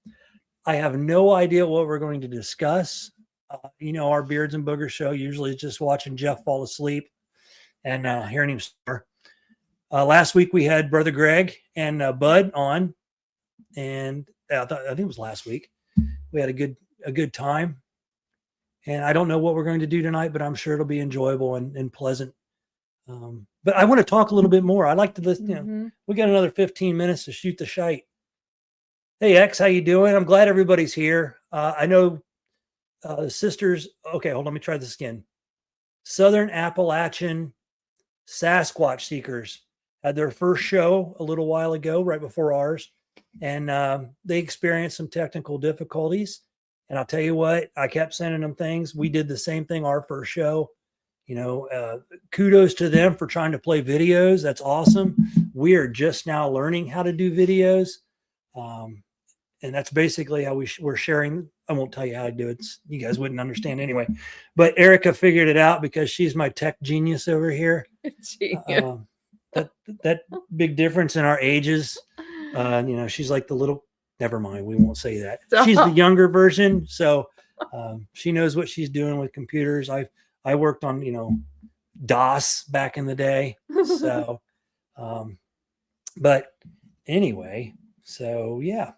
B: I have no idea what we're going to discuss. Our Beards and Boogers show usually is just watching Jeff fall asleep and hearing him snore. Last week we had Brother Greg and Bud on, and I think it was last week. We had a good time, and I don't know what we're going to do tonight, but I'm sure it'll be enjoyable and pleasant. But I want to talk a little bit more. I'd like to listen. We got another 15 minutes to shoot the shite. Hey X, how you doing? I'm glad everybody's here. I know sisters. Okay, hold on. Let me try this again. Southern Appalachian Sasquatch Seekers had their first show a little while ago, right before ours, and they experienced some technical difficulties. And I'll tell you what, I kept sending them things. We did the same thing our first show. Kudos to them for trying to play videos. That's awesome. We are just now learning how to do videos. And that's basically how we're sharing. I won't tell you how to do it. You guys wouldn't understand anyway. But Erica figured it out because she's my tech genius over here. That big difference in our ages. She's like the little. Never mind. We won't say that. She's the younger version, so she knows what she's doing with computers. I worked on DOS back in the day. So, but anyway, so yeah.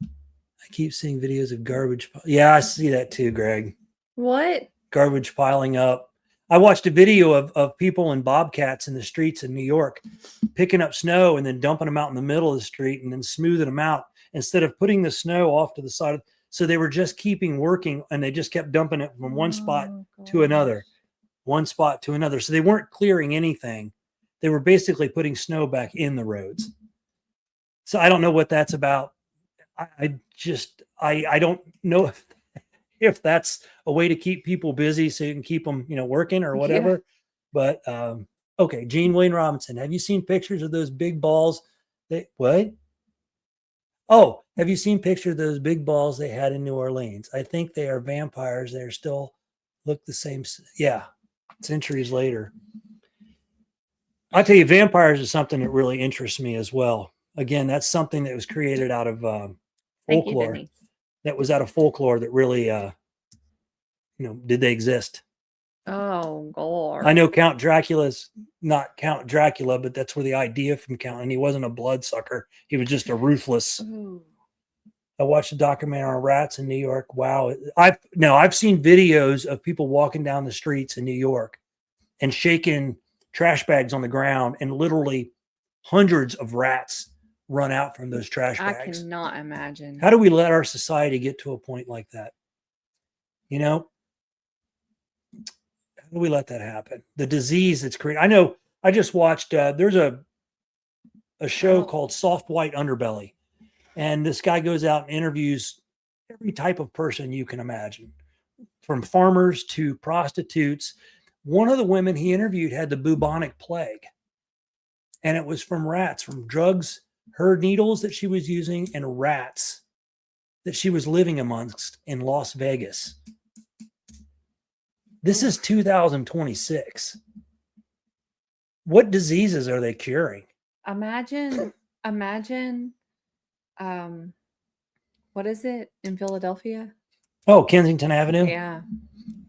B: I keep seeing videos of garbage. Yeah, I see that too, Greg.
A: What?
B: Garbage piling up. I watched a video of people in bobcats in the streets in New York picking up snow and then dumping them out in the middle of the street and then smoothing them out instead of putting the snow off to the side of, so they were just keeping working and they just kept dumping it from one spot to another, one spot to another. So they weren't clearing anything. They were basically putting snow back in the roads. So I don't know what that's about. I don't know if that's a way to keep people busy so you can keep them, working or whatever. Yeah. But okay, Gene Wayne Robinson, have you seen pictures of those big balls? What? Oh, have you seen pictures of those big balls they had in New Orleans? I think they are vampires. They're still look the same. Yeah, centuries later. I'll tell you, vampires is something that really interests me as well. Again, that's something that was created out of folklore. That was out of folklore that really, did they exist?
A: Oh, God.
B: I know Count Dracula's not Count Dracula, but that's where the idea from Count, and he wasn't a bloodsucker. He was just a ruthless. Ooh. I watched a documentary on rats in New York. Wow. I've seen videos of people walking down the streets in New York and shaking trash bags on the ground, and literally hundreds of rats run out from those trash bags.
A: I cannot imagine.
B: How do we let our society get to a point like that? How do we let that happen? The disease that's created. I know I just watched, there's a show called Soft White Underbelly. And this guy goes out and interviews every type of person you can imagine, from farmers to prostitutes. One of the women he interviewed had the bubonic plague. And it was from rats, from drugs, her needles that she was using, and rats that she was living amongst in Las Vegas. This is 2026. What diseases are they curing?
A: Imagine, what is it in Philadelphia?
B: Oh, Kensington Avenue.
A: Yeah.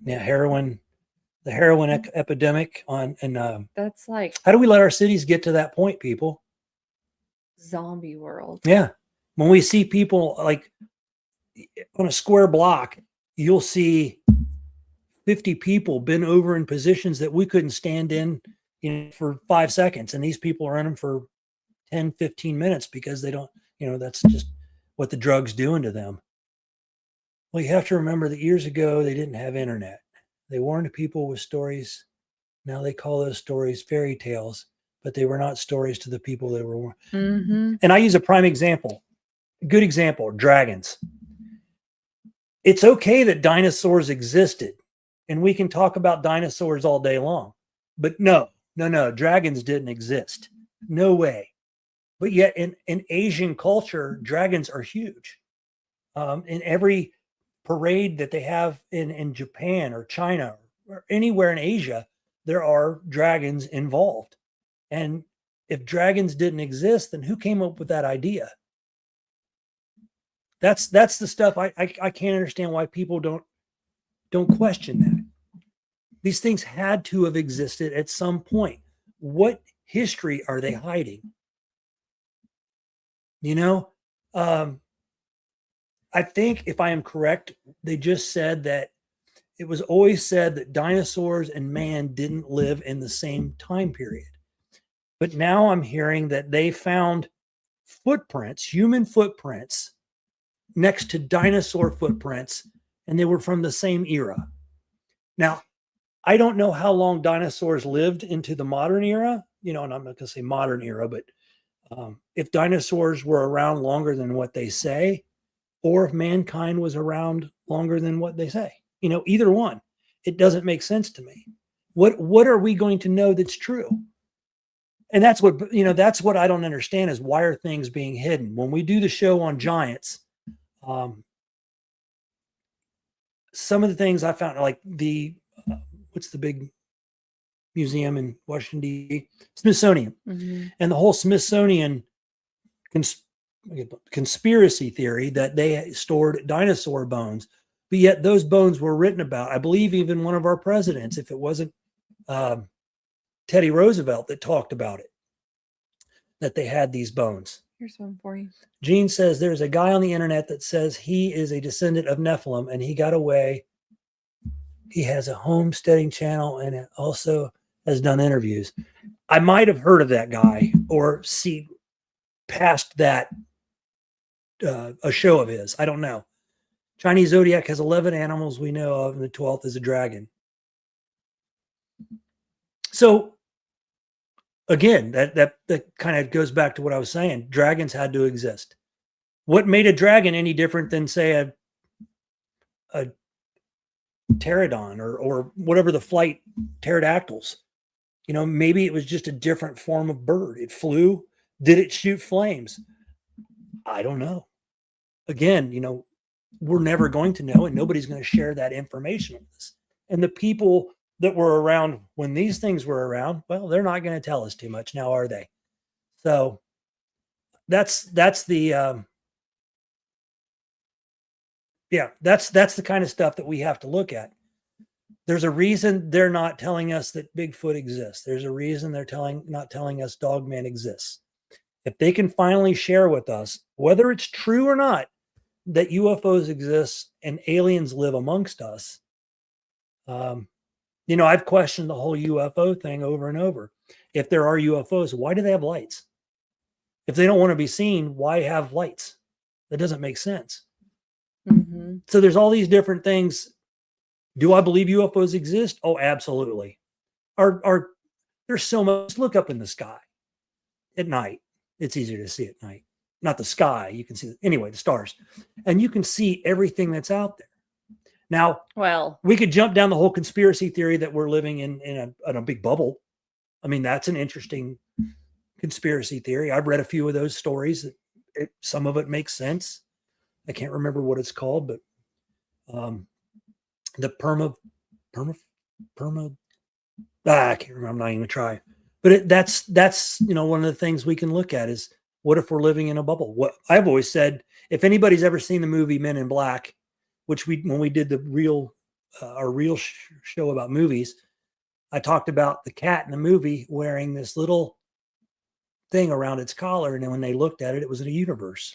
B: Yeah. The heroin epidemic
A: that's like,
B: how do we let our cities get to that point, people?
A: Zombie world.
B: Yeah. When we see people like on a square block, you'll see 50 people been over in positions that we couldn't stand in, for 5 seconds. And these people are in them for 10, 15 minutes because they don't, that's just what the drug's doing to them. Well, you have to remember that years ago, they didn't have internet. They warned people with stories. Now they call those stories fairy tales, but they were not stories to the people they were warned. Mm-hmm. And I use a prime example, a good example, dragons. It's okay that dinosaurs existed, and we can talk about dinosaurs all day long, but no, dragons didn't exist. No way. But yet in Asian culture, dragons are huge. In every parade that they have in Japan or China or anywhere in Asia, there are dragons involved. And if dragons didn't exist, then who came up with that idea? That's the stuff I can't understand why people don't question that. These things had to have existed at some point. What history are they hiding? I think, if I am correct, they just said that it was always said that dinosaurs and man didn't live in the same time period. But now I'm hearing that they found footprints, human footprints, next to dinosaur footprints, and they were from the same era. Now, I don't know how long dinosaurs lived into the modern era, and I'm not going to say modern era, but if dinosaurs were around longer than what they say, or if mankind was around longer than what they say, either one, it doesn't make sense to me. What are we going to know that's true? And that's what I don't understand is, why are things being hidden? When we do the show on giants, some of the things I found, like what's the big museum in Washington, D.C.? Smithsonian. Mm-hmm. And the whole Smithsonian conspiracy theory that they stored dinosaur bones, but yet those bones were written about. I believe even one of our presidents, if it wasn't Teddy Roosevelt, that talked about it, that they had these bones.
A: Here's one for you.
B: Gene says there's a guy on the internet that says he is a descendant of Nephilim and he got away He has a homesteading channel and it also has done interviews. I might have heard of that guy or see past that a show of his. I don't know. Chinese zodiac has 11 animals we know of, and the 12th is a dragon. So again, that kind of goes back to what I was saying. Dragons had to exist. What made a dragon any different than, say, a pterodon or whatever the flight pterodactyls? You know, maybe it was just a different form of bird. It flew. Did it shoot flames? I don't know. Again, you know, we're never going to know, and nobody's going to share that information with us. And the people that were around when these things were around, well, they're not going to tell us too much now, are they? So that's the that's the kind of stuff that we have to look at. There's a reason they're not telling us that Bigfoot exists. There's a reason they're not telling us Dogman exists. If they can finally share with us, whether it's true or not, that UFOs exist and aliens live amongst us. You know, I've questioned the whole UFO thing over and over. If there are UFOs, why do they have lights? If they don't want to be seen, why have lights? That doesn't make sense.
A: Mm-hmm.
B: So there's all these different things. Do I believe UFOs exist? Oh, absolutely. There's so much. Look up in the sky at night. It's easier to see at night. Not the sky. You can see, anyway, the stars. And you can see everything that's out there. Now,
A: well,
B: we could jump down the whole conspiracy theory that we're living in a big bubble. I mean, that's an interesting conspiracy theory. I've read a few of those stories. Some of it makes sense. I can't remember what it's called, but the perma I can't remember. I'm not even gonna try. But that's you know, one of the things we can look at is, what if we're living in a bubble? What I've always said, if anybody's ever seen the movie Men in Black, which when we did our real show about movies, I talked about the cat in the movie wearing this little thing around its collar, and then when they looked at it, it was in a universe.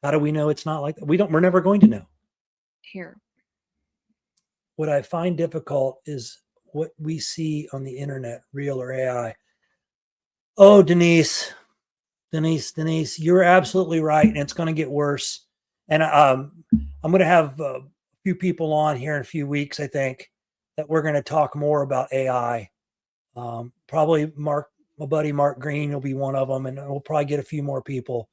B: How do we know it's not like that? We're never going to know.
A: Here.
B: What I find difficult is what we see on the internet, real or AI. Oh, Denise, you're absolutely right. And it's going to get worse. And I'm going to have a few people on here in a few weeks, I think, that we're going to talk more about AI. Probably my buddy Mark Green will be one of them. And we'll probably get a few more people,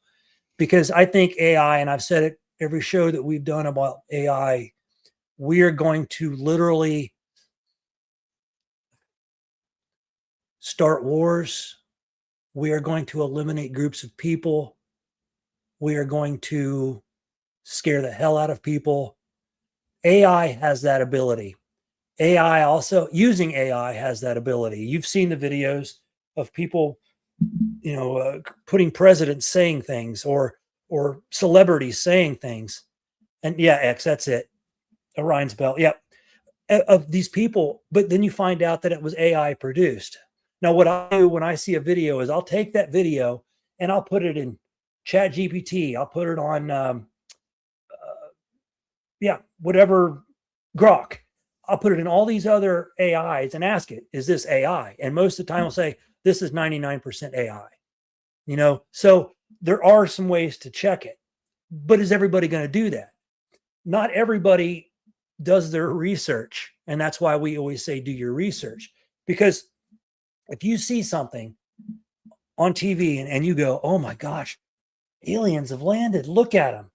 B: because I think AI, and I've said it every show that we've done about AI, we are going to literally start wars. We are going to eliminate groups of people. We are going to scare the hell out of people. AI has that ability. Using AI has that ability. You've seen the videos of people, you know, putting presidents saying things or celebrities saying things. And yeah, X, that's it. Orion's belt. Yep. Of these people. But then you find out that it was AI produced. Now, what I do when I see a video is I'll take that video and I'll put it in Chat GPT. I'll put it on, whatever, Grok. I'll put it in all these other AIs and ask it, is this AI? And most of the time I'll say, this is 99% AI. You know, so there are some ways to check it. But is everybody going to do that? Not everybody does their research. And that's why we always say, do your research. Because if you see something on TV and you go, oh my gosh, aliens have landed, look at them.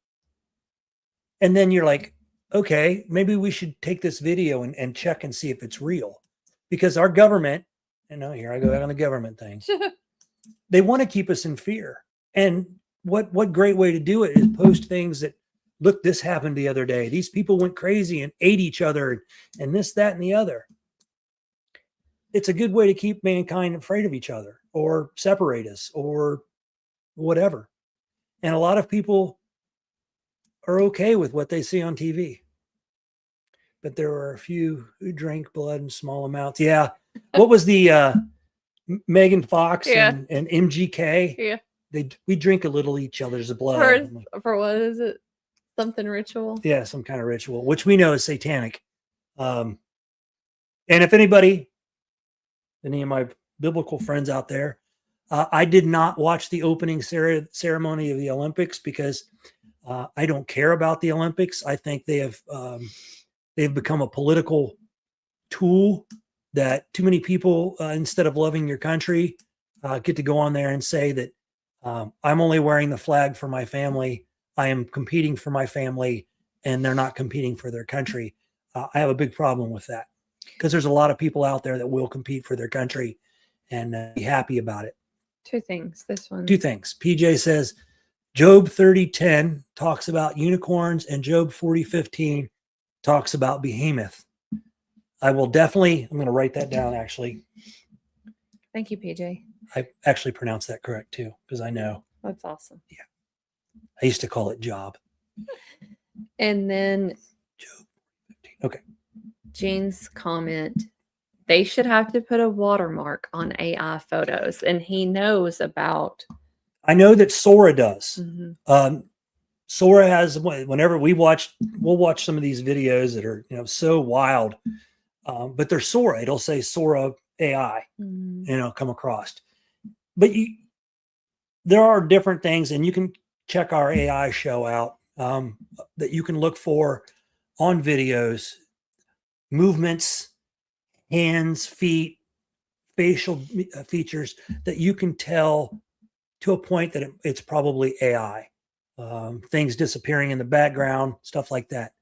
B: And then you're like, okay, maybe we should take this video and check and see if it's real. Because our government, and now here I go on the government thing, they want to keep us in fear. And what great way to do it is post things that, look, this happened the other day. These people went crazy and ate each other and this, that, and the other. It's a good way to keep mankind afraid of each other or separate us or whatever. And a lot of people are okay with what they see on TV. But there are a few who drink blood in small amounts. Yeah. What was the Megan Fox and MGK?
A: Yeah.
B: We drink a little each other's blood.
A: For what is it? Something ritual?
B: Yeah, some kind of ritual, which we know is satanic. And if any of my biblical friends out there, I did not watch the opening ceremony of the Olympics because I don't care about the Olympics. I think they've become a political tool that too many people, instead of loving your country, get to go on there and say that I'm only wearing the flag for my family. I am competing for my family, and they're not competing for their country. I have a big problem with that because there's a lot of people out there that will compete for their country and be happy about it.
A: Two things. This one.
B: Two things. PJ says Job 30:10 talks about unicorns, and Job 40:15 talks about behemoth. I'm going to write that down actually.
A: Thank you, PJ.
B: I actually pronounced that correct too, because I know.
A: That's awesome.
B: Yeah. I used to call it job.
A: And then
B: Job 15. Okay.
A: Gene's comment, they should have to put a watermark on AI photos. And he knows about.
B: I know that Sora does.
A: Mm-hmm.
B: Sora has, whenever we'll watch some of these videos that are, so wild, but they're Sora. It'll say Sora AI, come across. But there are different things, and you can check our AI show out that you can look for on videos, movements, hands, feet, facial features that you can tell to a point that it's probably AI. Things disappearing in the background, stuff like that.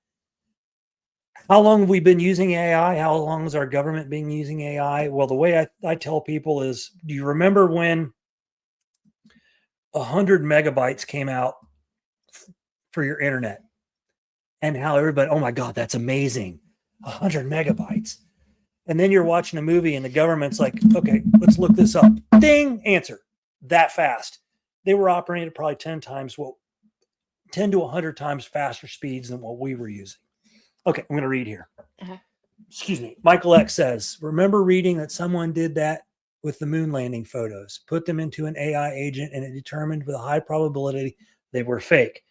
B: How long have we been using AI? How long has our government been using AI? Well, the way I tell people is, do you remember when 100 megabytes came out for your internet? And how everybody, oh my God, that's amazing. 100 megabytes. And then you're watching a movie and the government's like, okay, let's look this up. Ding, answer. That fast. They were operating at probably 10 to 100 times faster speeds than what we were using. Okay, I'm going to read here.
A: Uh-huh.
B: Excuse me. Michael X says, remember reading that someone did that with the moon landing photos, put them into an AI agent, and it determined with a high probability they were fake.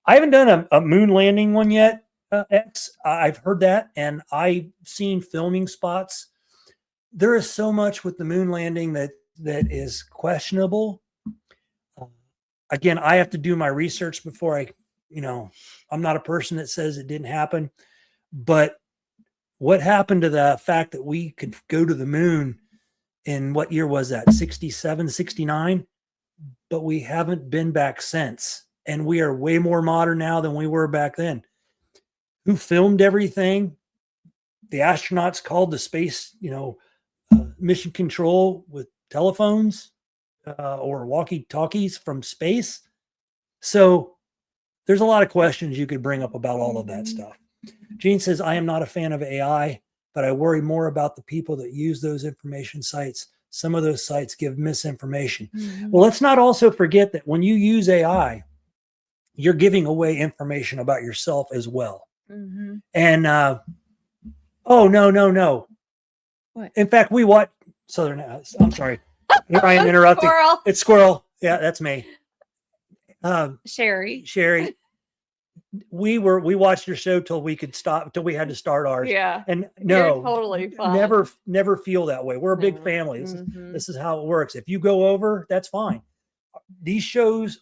B: I haven't done a moon landing one yet, X. I've heard that, and I've seen filming spots. There is so much with the moon landing that is questionable. Again, I have to do my research before I'm not a person that says it didn't happen. But what happened to the fact that we could go to the moon in what year was that? 67, 69? But we haven't been back since. And we are way more modern now than we were back then. Who filmed everything? The astronauts called the space, mission control with telephones or walkie-talkies from space. So there's a lot of questions you could bring up about all of that stuff. Gene says, I am not a fan of AI, but I worry more about the people that use those information sites. Some of those sites give misinformation. Mm-hmm. Well, let's not also forget that when you use AI, you're giving away information about yourself as well. Mm-hmm. And, oh, no. What? In fact, we watch Southern, I'm sorry. I am interrupting.
A: Squirrel.
B: It's Squirrel. Yeah, that's me.
A: Sherry.
B: We watched your show till we could stop, till we had to start ours.
A: Yeah.
B: And no,
A: you're totally fine.
B: Never feel that way. We're a big family. This is how it works. If you go over, that's fine. These shows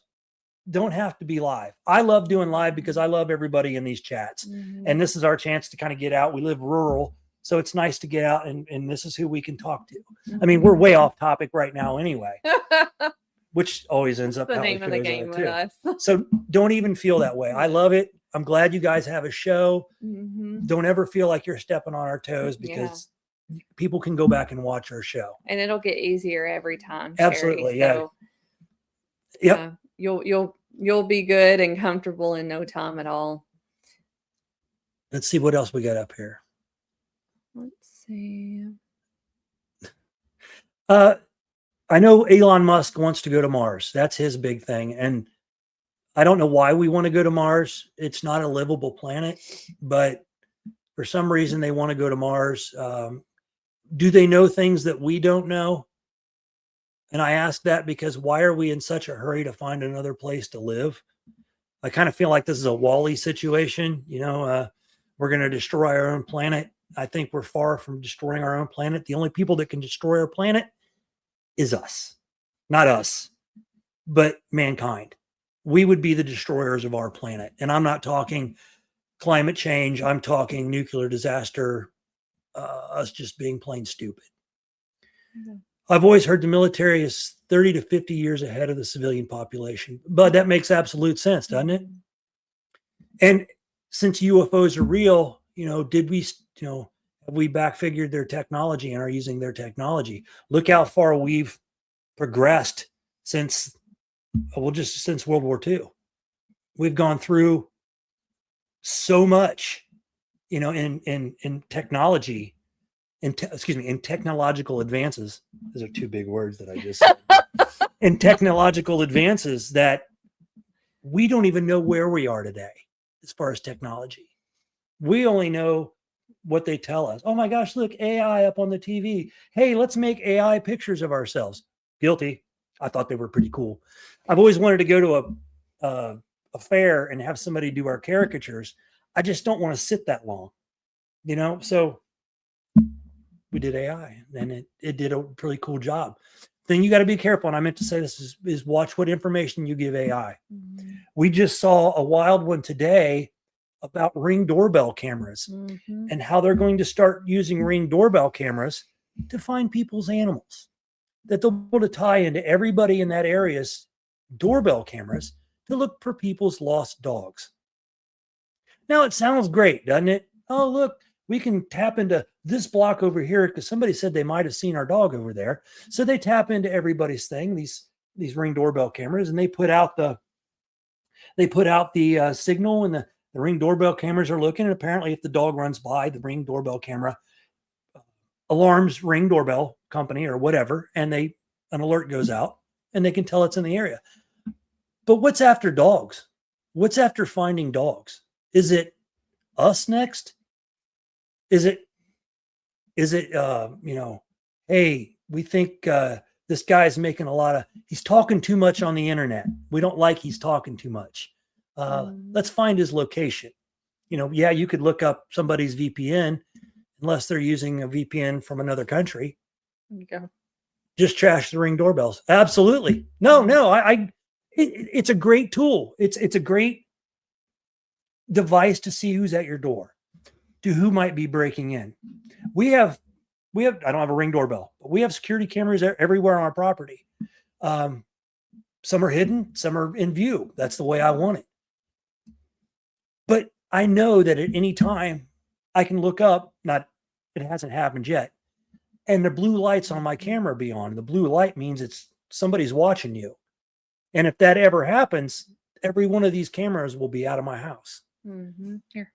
B: don't have to be live. I love doing live because I love everybody in these chats. Mm-hmm. And this is our chance to kind of get out. We live rural, so it's nice to get out and this is who we can talk to. Mm-hmm. I mean, we're way off topic right now anyway. Which always ends up
A: the name of the game with us.
B: So don't even feel that way. I love it. I'm glad you guys have a show. Mm-hmm. Don't ever feel like you're stepping on our toes because people can go back and watch our show.
A: And it'll get easier every time.
B: Absolutely.
A: Sherry.
B: So, yep.
A: You'll be good and comfortable in no time at all.
B: Let's see what else we got up here.
A: Let's see.
B: I know Elon Musk wants to go to Mars. That's his big thing. And I don't know why we want to go to Mars. It's not a livable planet, but for some reason they want to go to Mars. Do they know things that we don't know? And I ask that because why are we in such a hurry to find another place to live? I kind of feel like this is a Wall-E situation. We're going to destroy our own planet I think we're far from destroying our own planet. The only people that can destroy our planet is us. Not us, but mankind. We would be the destroyers of our planet. And I'm not talking climate change. I'm talking nuclear disaster, us just being plain stupid. Mm-hmm. I've always heard the military is 30 to 50 years ahead of the civilian population, but that makes absolute sense, doesn't it? And since UFOs are real, did we, have we backfigured their technology and are using their technology? Look how far we've progressed since World War II. We've gone through so much, in technology, in technological advances. Those are two big words that I just said. In technological advances that we don't even know where we are today as far as technology. We only know what they tell us. Oh my gosh, look, AI up on the TV. Hey, let's make AI pictures of ourselves. Guilty. I thought they were pretty cool. I've always wanted to go to a fair and have somebody do our caricatures. I just don't want to sit that long, so we did AI and it did a pretty cool job. Thing you got to be careful, and I meant to say this is watch what information you give AI. Mm-hmm. We just saw a wild one today about Ring doorbell cameras and how they're going to start using Ring doorbell cameras to find people's animals, that they'll be able to tie into everybody in that area's doorbell cameras to look for people's lost dogs. Now it sounds great, doesn't it? Oh, look, we can tap into this block over here because somebody said they might have seen our dog over there. So they tap into everybody's thing, these Ring doorbell cameras, and they put out the signal, and the Ring doorbell cameras are looking. And apparently, if the dog runs by, the Ring doorbell camera alarms Ring doorbell company or whatever, and an alert goes out, and they can tell it's in the area. But what's after dogs? What's after finding dogs? Is it us next? Is it, hey, we think this guy's making he's talking too much on the internet. We don't like he's talking too much. Let's find his location. You could look up somebody's VPN unless they're using a VPN from another country.
A: Okay.
B: Just trash the Ring doorbells. Absolutely. No, it's a great tool. It's a great device to see who's at your door, to who might be breaking in. We have, I don't have a Ring doorbell, but we have security cameras everywhere on our property. Some are hidden, some are in view. That's the way I want it. But I know that at any time I can look up, it hasn't happened yet, and the blue lights on my camera be on. The blue light means somebody's watching you. And if that ever happens, every one of these cameras will be out of my house.
A: Mm-hmm. Here.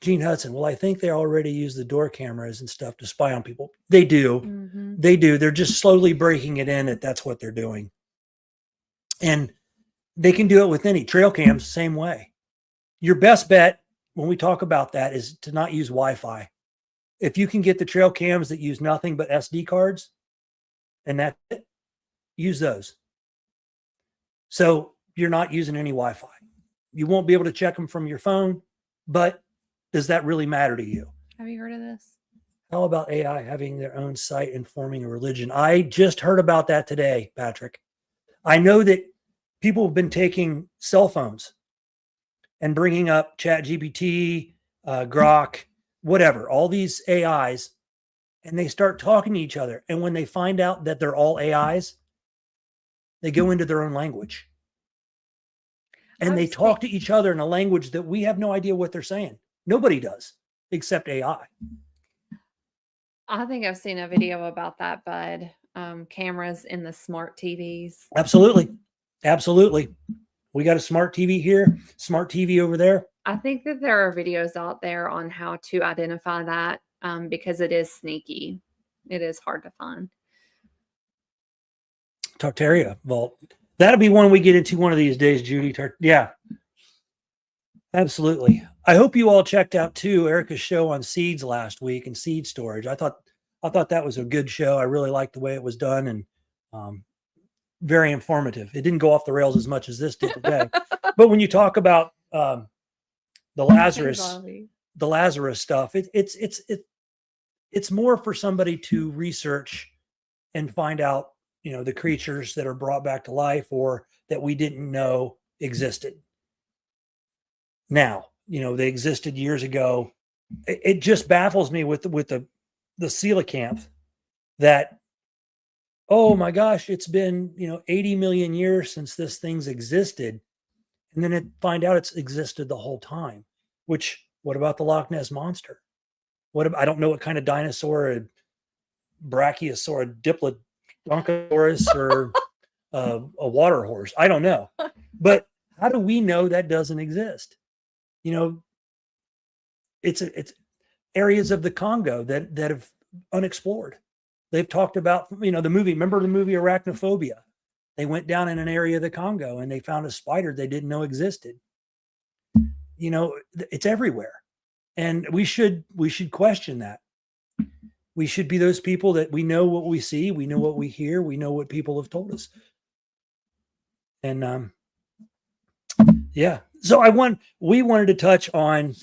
B: Gene Hudson, well, I think they already use the door cameras and stuff to spy on people. They do. Mm-hmm. They do. They're just slowly breaking it in that that's what they're doing. And they can do it with any trail cams, same way. Your best bet when we talk about that is to not use Wi-Fi. If you can get the trail cams that use nothing but SD cards, and that's it, use those. So you're not using any Wi-Fi. You won't be able to check them from your phone, but does that really matter to you?
A: Have you heard of this?
B: How about AI having their own site and forming a religion? I just heard about that today, Patrick. I know that people have been taking cell phones and bringing up ChatGPT, Grok, whatever, all these AIs, and they start talking to each other. And when they find out that they're all AIs, they go into their own language. And they talk to each other in a language that we have no idea what they're saying. Nobody does, except AI.
A: I think I've seen a video about that, Bud. Cameras in the smart TVs.
B: Absolutely. Absolutely. We got a smart TV here, smart TV over there.
A: I think that there are videos out there on how to identify that because it is sneaky. It is hard to find.
B: Tartaria vault. That'll be one we get into one of these days, Judy. Yeah, absolutely. I hope you all checked out too Erica's show on seeds last week and seed storage. I thought that was a good show. I really liked the way it was done and very informative. It didn't go off the rails as much as this did today. But when you talk about the Lazarus the Lazarus stuff, it's more for somebody to research and find out, the creatures that are brought back to life or that we didn't know existed. Now, they existed years ago. It just baffles me with the coelacanth that, oh my gosh, it's been 80 million years since this thing's existed, and then find out it's existed the whole time. Which, what about the Loch Ness monster? I don't know what kind of dinosaur, a brachiosaur, diplodocus, or a water horse. I don't know, but how do we know that doesn't exist? It's areas of the Congo that have unexplored. They've talked about, the movie. Remember the movie Arachnophobia? They went down in an area of the Congo and they found a spider they didn't know existed. It's everywhere, and we should question that. We should be those people that we know what we see, we know what we hear, we know what people have told us. And yeah, so we wanted to touch on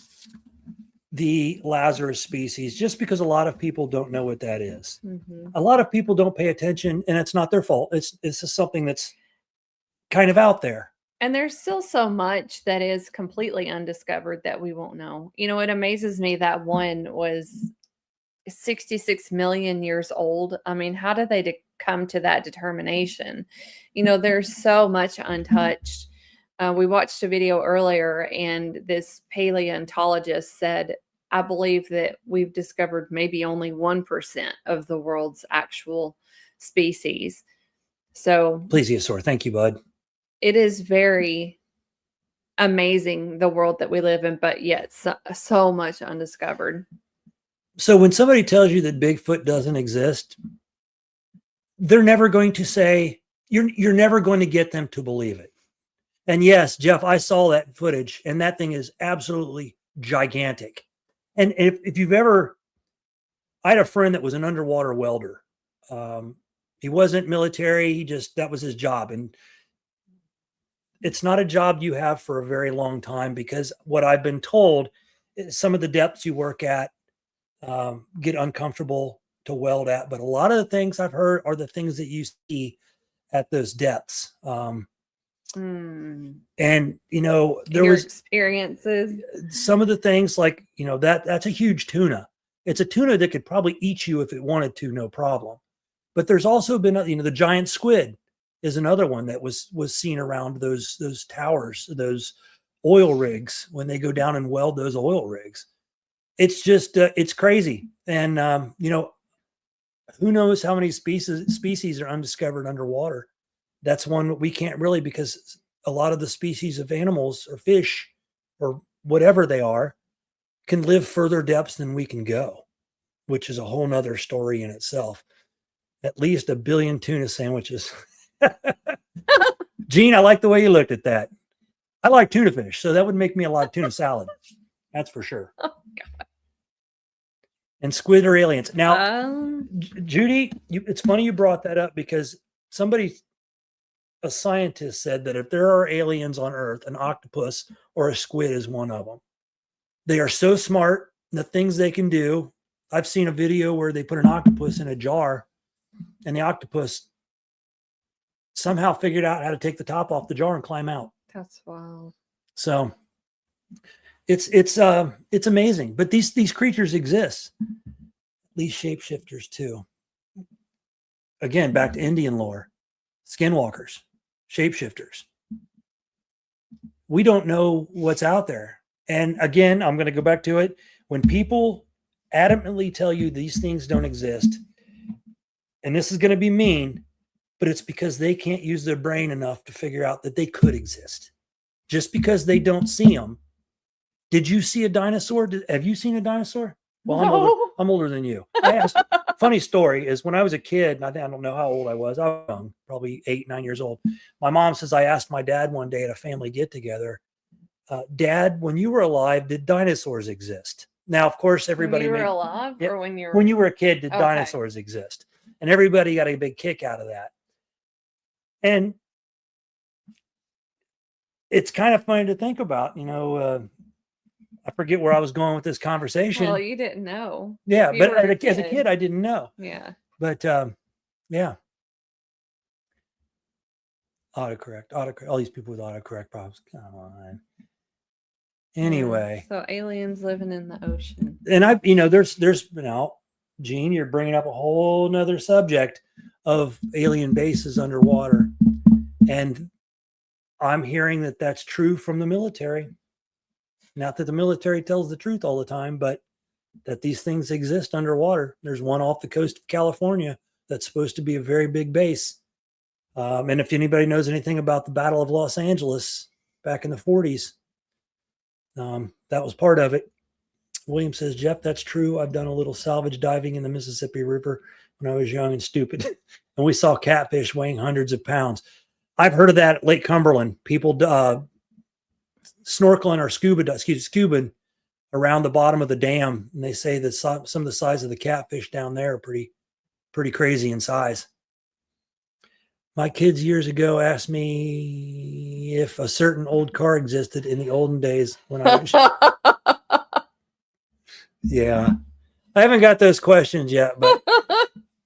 B: the Lazarus species just because a lot of people don't know what that is. Mm-hmm. A lot of people don't pay attention, and it's not their fault. It's just something that's kind of out there.
A: And there's still so much that is completely undiscovered that we won't know. It amazes me that one was 66 million years old. I mean, how did they come to that determination? There's so much untouched. We watched a video earlier, and this paleontologist said, I believe that we've discovered maybe only 1% of the world's actual species. So,
B: plesiosaur. Thank you, bud.
A: It is very amazing, the world that we live in, but yet so much undiscovered.
B: So when somebody tells you that Bigfoot doesn't exist, they're never going to say, you're never going to get them to believe it. And yes, Jeff, I saw that footage, and that thing is absolutely gigantic. And if you've ever, I had a friend that was an underwater welder. He wasn't military. That was his job. And it's not a job you have for a very long time, because what I've been told is some of the depths you work at get uncomfortable to weld at. But a lot of the things I've heard are the things that you see at those depths. And, there was
A: experiences, some
B: of the things like, that's a huge tuna. It's a tuna that could probably eat you if it wanted to, no problem. But there's also been, the giant squid is another one that was seen around those towers, those oil rigs, when they go down and weld those oil rigs. It's just, it's crazy. And, who knows how many species are undiscovered underwater. That's one we can't really, because a lot of the species of animals or fish or whatever they are can live further depths than we can go, which is a whole nother story in itself. At least 1 billion tuna sandwiches. Gene, I like the way you looked at that. I like tuna fish, so that would make me a lot of tuna salad. That's for sure. Oh, God. And squid are aliens. Now, Judy, it's funny you brought that up, because a scientist said that if there are aliens on Earth, an octopus or a squid is one of them. They are so smart, the things they can do. I've seen a video where they put an octopus in a jar, and the octopus somehow figured out how to take the top off the jar and climb out.
A: That's wild.
B: So it's amazing. But these creatures exist. These shapeshifters too. Again, back to Indian lore. Skinwalkers, shapeshifters. We don't know what's out there. And again, I'm going to go back to it. When people adamantly tell you these things don't exist, and this is going to be mean, but it's because they can't use their brain enough to figure out that they could exist. Just because they don't see them. Did you see a dinosaur? Have you seen a dinosaur? Well, no. I'm older than you. Funny story is, when I was a kid, and I don't know how old I was young, probably 8, 9 years old. My mom says, I asked my dad one day at a family get together, Dad, when you were alive, did dinosaurs exist? Now, of course, everybody.
A: When you were alive, or when you were.
B: When you were a kid, did dinosaurs exist? And everybody got a big kick out of that. And it's kind of funny to think about, I forget where I was going with this conversation.
A: Well, you didn't know.
B: Yeah,
A: You
B: but
A: were a
B: as a
A: kid.
B: kid, I didn't know.
A: Yeah.
B: But yeah. Autocorrect. All these people with autocorrect problems. Come on. Anyway.
A: So aliens living in the ocean.
B: And there's Gene, you're bringing up a whole nother subject of alien bases underwater. And I'm hearing that that's true from the military. Not that the military tells the truth all the time, but that these things exist underwater. There's one off the coast of California that's supposed to be a very big base. And if anybody knows anything about the Battle of Los Angeles back in the 40s, that was part of it. William says, Jeff, that's true. I've done a little salvage diving in the Mississippi River when I was young and stupid. And we saw catfish weighing hundreds of pounds. I've heard of that at Lake Cumberland. People snorkeling or scuba around the bottom of the dam. And they say that some of the size of the catfish down there are pretty crazy in size. My kids years ago asked me if a certain old car existed in the olden days when I was. Yeah. I haven't got those questions yet, but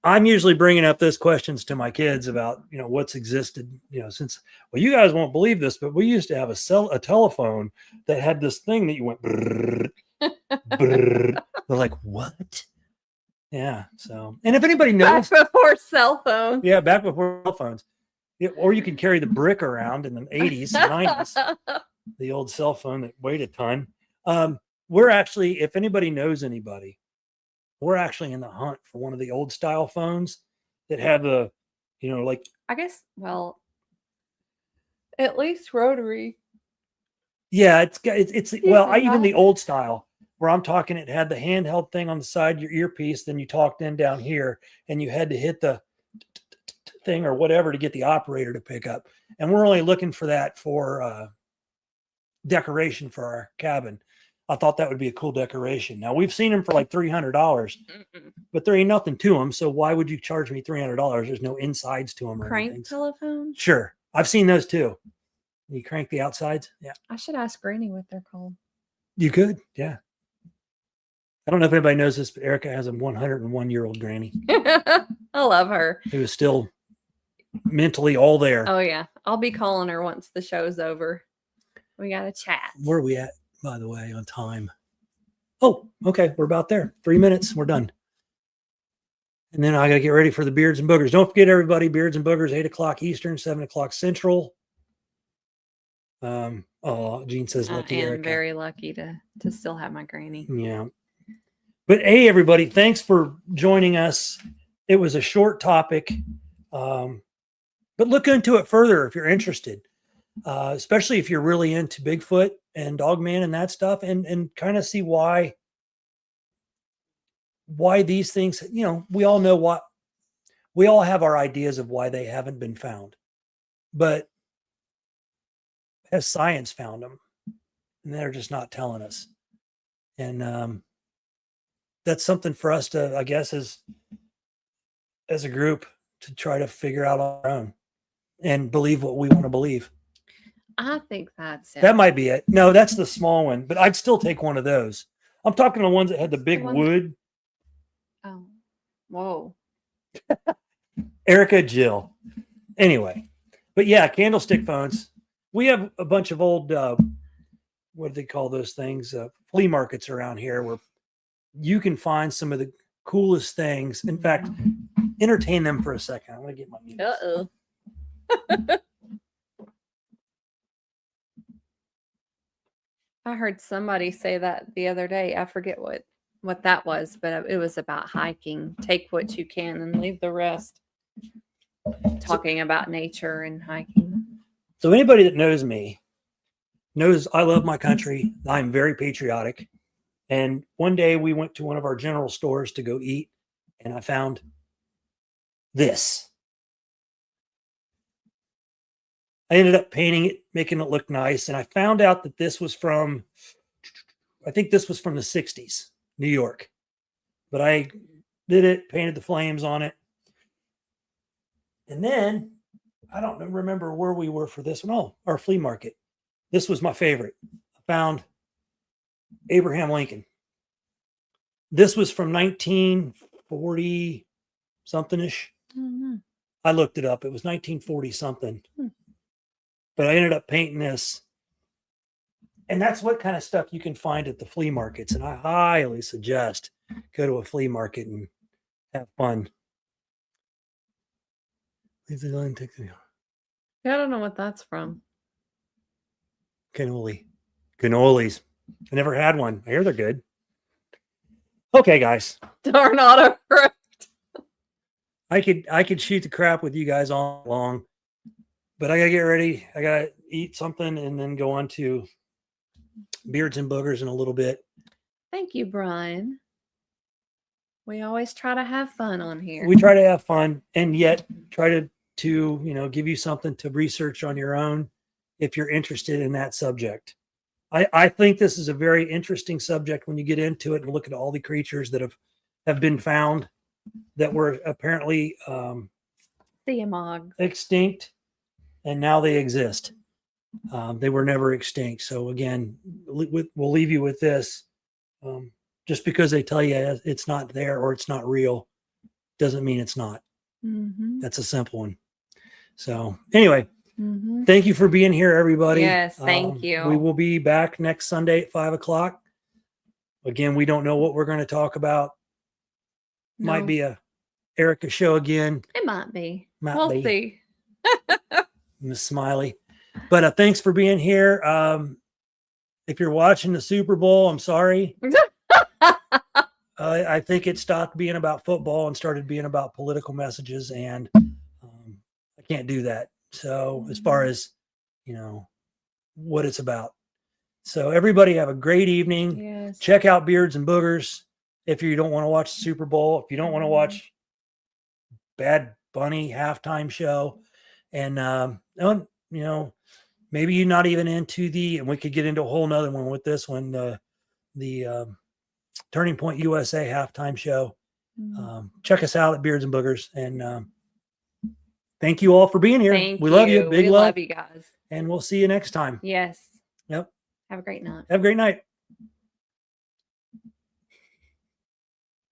B: I'm usually bringing up those questions to my kids about, what's existed, since, well, you guys won't believe this, but we used to have a telephone that had this thing that you went, brrr, brrr. They're like, what? Yeah. So, and if anybody knows.
A: Back before cell phones.
B: Yeah. Back before cell phones. Yeah, or you can carry the brick around in the 80s and 90s, the old cell phone that weighed a ton. We're actually, if anybody knows anybody, we're actually in the hunt for one of the old style phones that have the, like.
A: I guess, well, at least rotary.
B: Yeah, even the old style where I'm talking, it had the handheld thing on the side, your earpiece, then you talked in down here and you had to hit the thing or whatever to get the operator to pick up. And we're only looking for that for decoration for our cabin. I thought that would be a cool decoration. Now we've seen them for like $300, but there ain't nothing to them. So why would you charge me $300? There's no insides to them. Or
A: crank
B: anything.
A: telephone.
B: Sure, I've seen those too. You crank the outsides. Yeah,
A: I should ask Granny what they're called.
B: You could, yeah. I don't know if anybody knows this, but Erica has a 101-year-old granny.
A: I love her.
B: Who is still mentally all there.
A: Oh yeah, I'll be calling her once the show's over. We got to chat.
B: Where are we at, by the way, on time? Oh, okay. We're about there. 3 minutes. We're done. And then I got to get ready for the Beards and Boogers. Don't forget, everybody, Beards and Boogers, 8 o'clock Eastern, 7 o'clock Central. Gene says lucky Erica.
A: I'm very lucky to still have my granny.
B: Yeah. But hey, everybody, thanks for joining us. It was a short topic, but look into it further if you're interested. Especially if you're really into Bigfoot and Dogman and that stuff, and kind of see why these things, we all know what, we all have our ideas of why they haven't been found, but has science found them? And they're just not telling us. And that's something for us to, I guess, as a group to try to figure out on our own and believe what we want to believe.
A: I think that
B: might be it. No, that's the small one, but I'd still take one of those. I'm talking the ones that had the big wood.
A: Oh, whoa.
B: Erica, Jill. Anyway, but yeah, candlestick phones. We have a bunch of old, what do they call those things? Flea markets around here where you can find some of the coolest things. In fact, entertain them for a second. I want to get my music.
A: Uh-oh. I heard somebody say that the other day. I forget what that was, but it was about hiking. Take what you can and leave the rest. Talking about nature and hiking.
B: So anybody that knows me knows I love my country. I'm very patriotic. And one day we went to one of our general stores to go eat, and I found this. I ended up painting it, making it look nice. And I found out that this was from, I think this was from the 60s, New York. But I did it, painted the flames on it. And then, I don't remember where we were for this one. Oh, our flea market. This was my favorite. I found Abraham Lincoln. This was from 1940 something ish.
A: Mm-hmm.
B: I looked it up. It was 1940 something.
A: Hmm.
B: But I ended up painting this. And that's what kind of stuff you can find at the flea markets. And I highly suggest go to a flea market and have fun.
A: I don't know what that's from.
B: Cannolis. I never had one. I hear they're good. Okay, guys.
A: Darn autocorrect.
B: I could shoot the crap with you guys all along, but I gotta get ready. I gotta eat something and then go on to Beards and Boogers in a little bit.
A: Thank you, Brian. We always try to have fun on here.
B: We try to have fun and yet try to give you something to research on your own if you're interested in that subject. I think this is a very interesting subject when you get into it and look at all the creatures that have been found that were apparently extinct, and now they exist. They were never extinct. So again, we'll leave you with this. Just because they tell you it's not there or it's not real doesn't mean it's not.
A: Mm-hmm.
B: That's a simple one. So anyway,
A: mm-hmm.
B: Thank you for being here, everybody.
A: Yes, thank you.
B: We will be back next Sunday at 5:00. Again, we don't know what we're going to talk about. No. Might be a Erica show again.
A: It might be.
B: We'll
A: see.
B: Miss Smiley. But thanks for being here. If you're watching the Super Bowl, I'm sorry. I think it stopped being about football and started being about political messages, and I can't do that. So as far as, what it's about. So everybody have a great evening.
A: Yes.
B: Check out Beards and Boogers. If you don't want to watch the Super Bowl, if you don't want to watch Bad Bunny halftime show, and, maybe you're not even into and we could get into a whole nother one with this one, the Turning Point USA halftime show. Check us out at Beards and Boogers, and thank you all for being here. We love you. Big love.
A: Love you guys.
B: And we'll see you next time.
A: Yes.
B: Yep.
A: Have a great night.
B: Have a great night.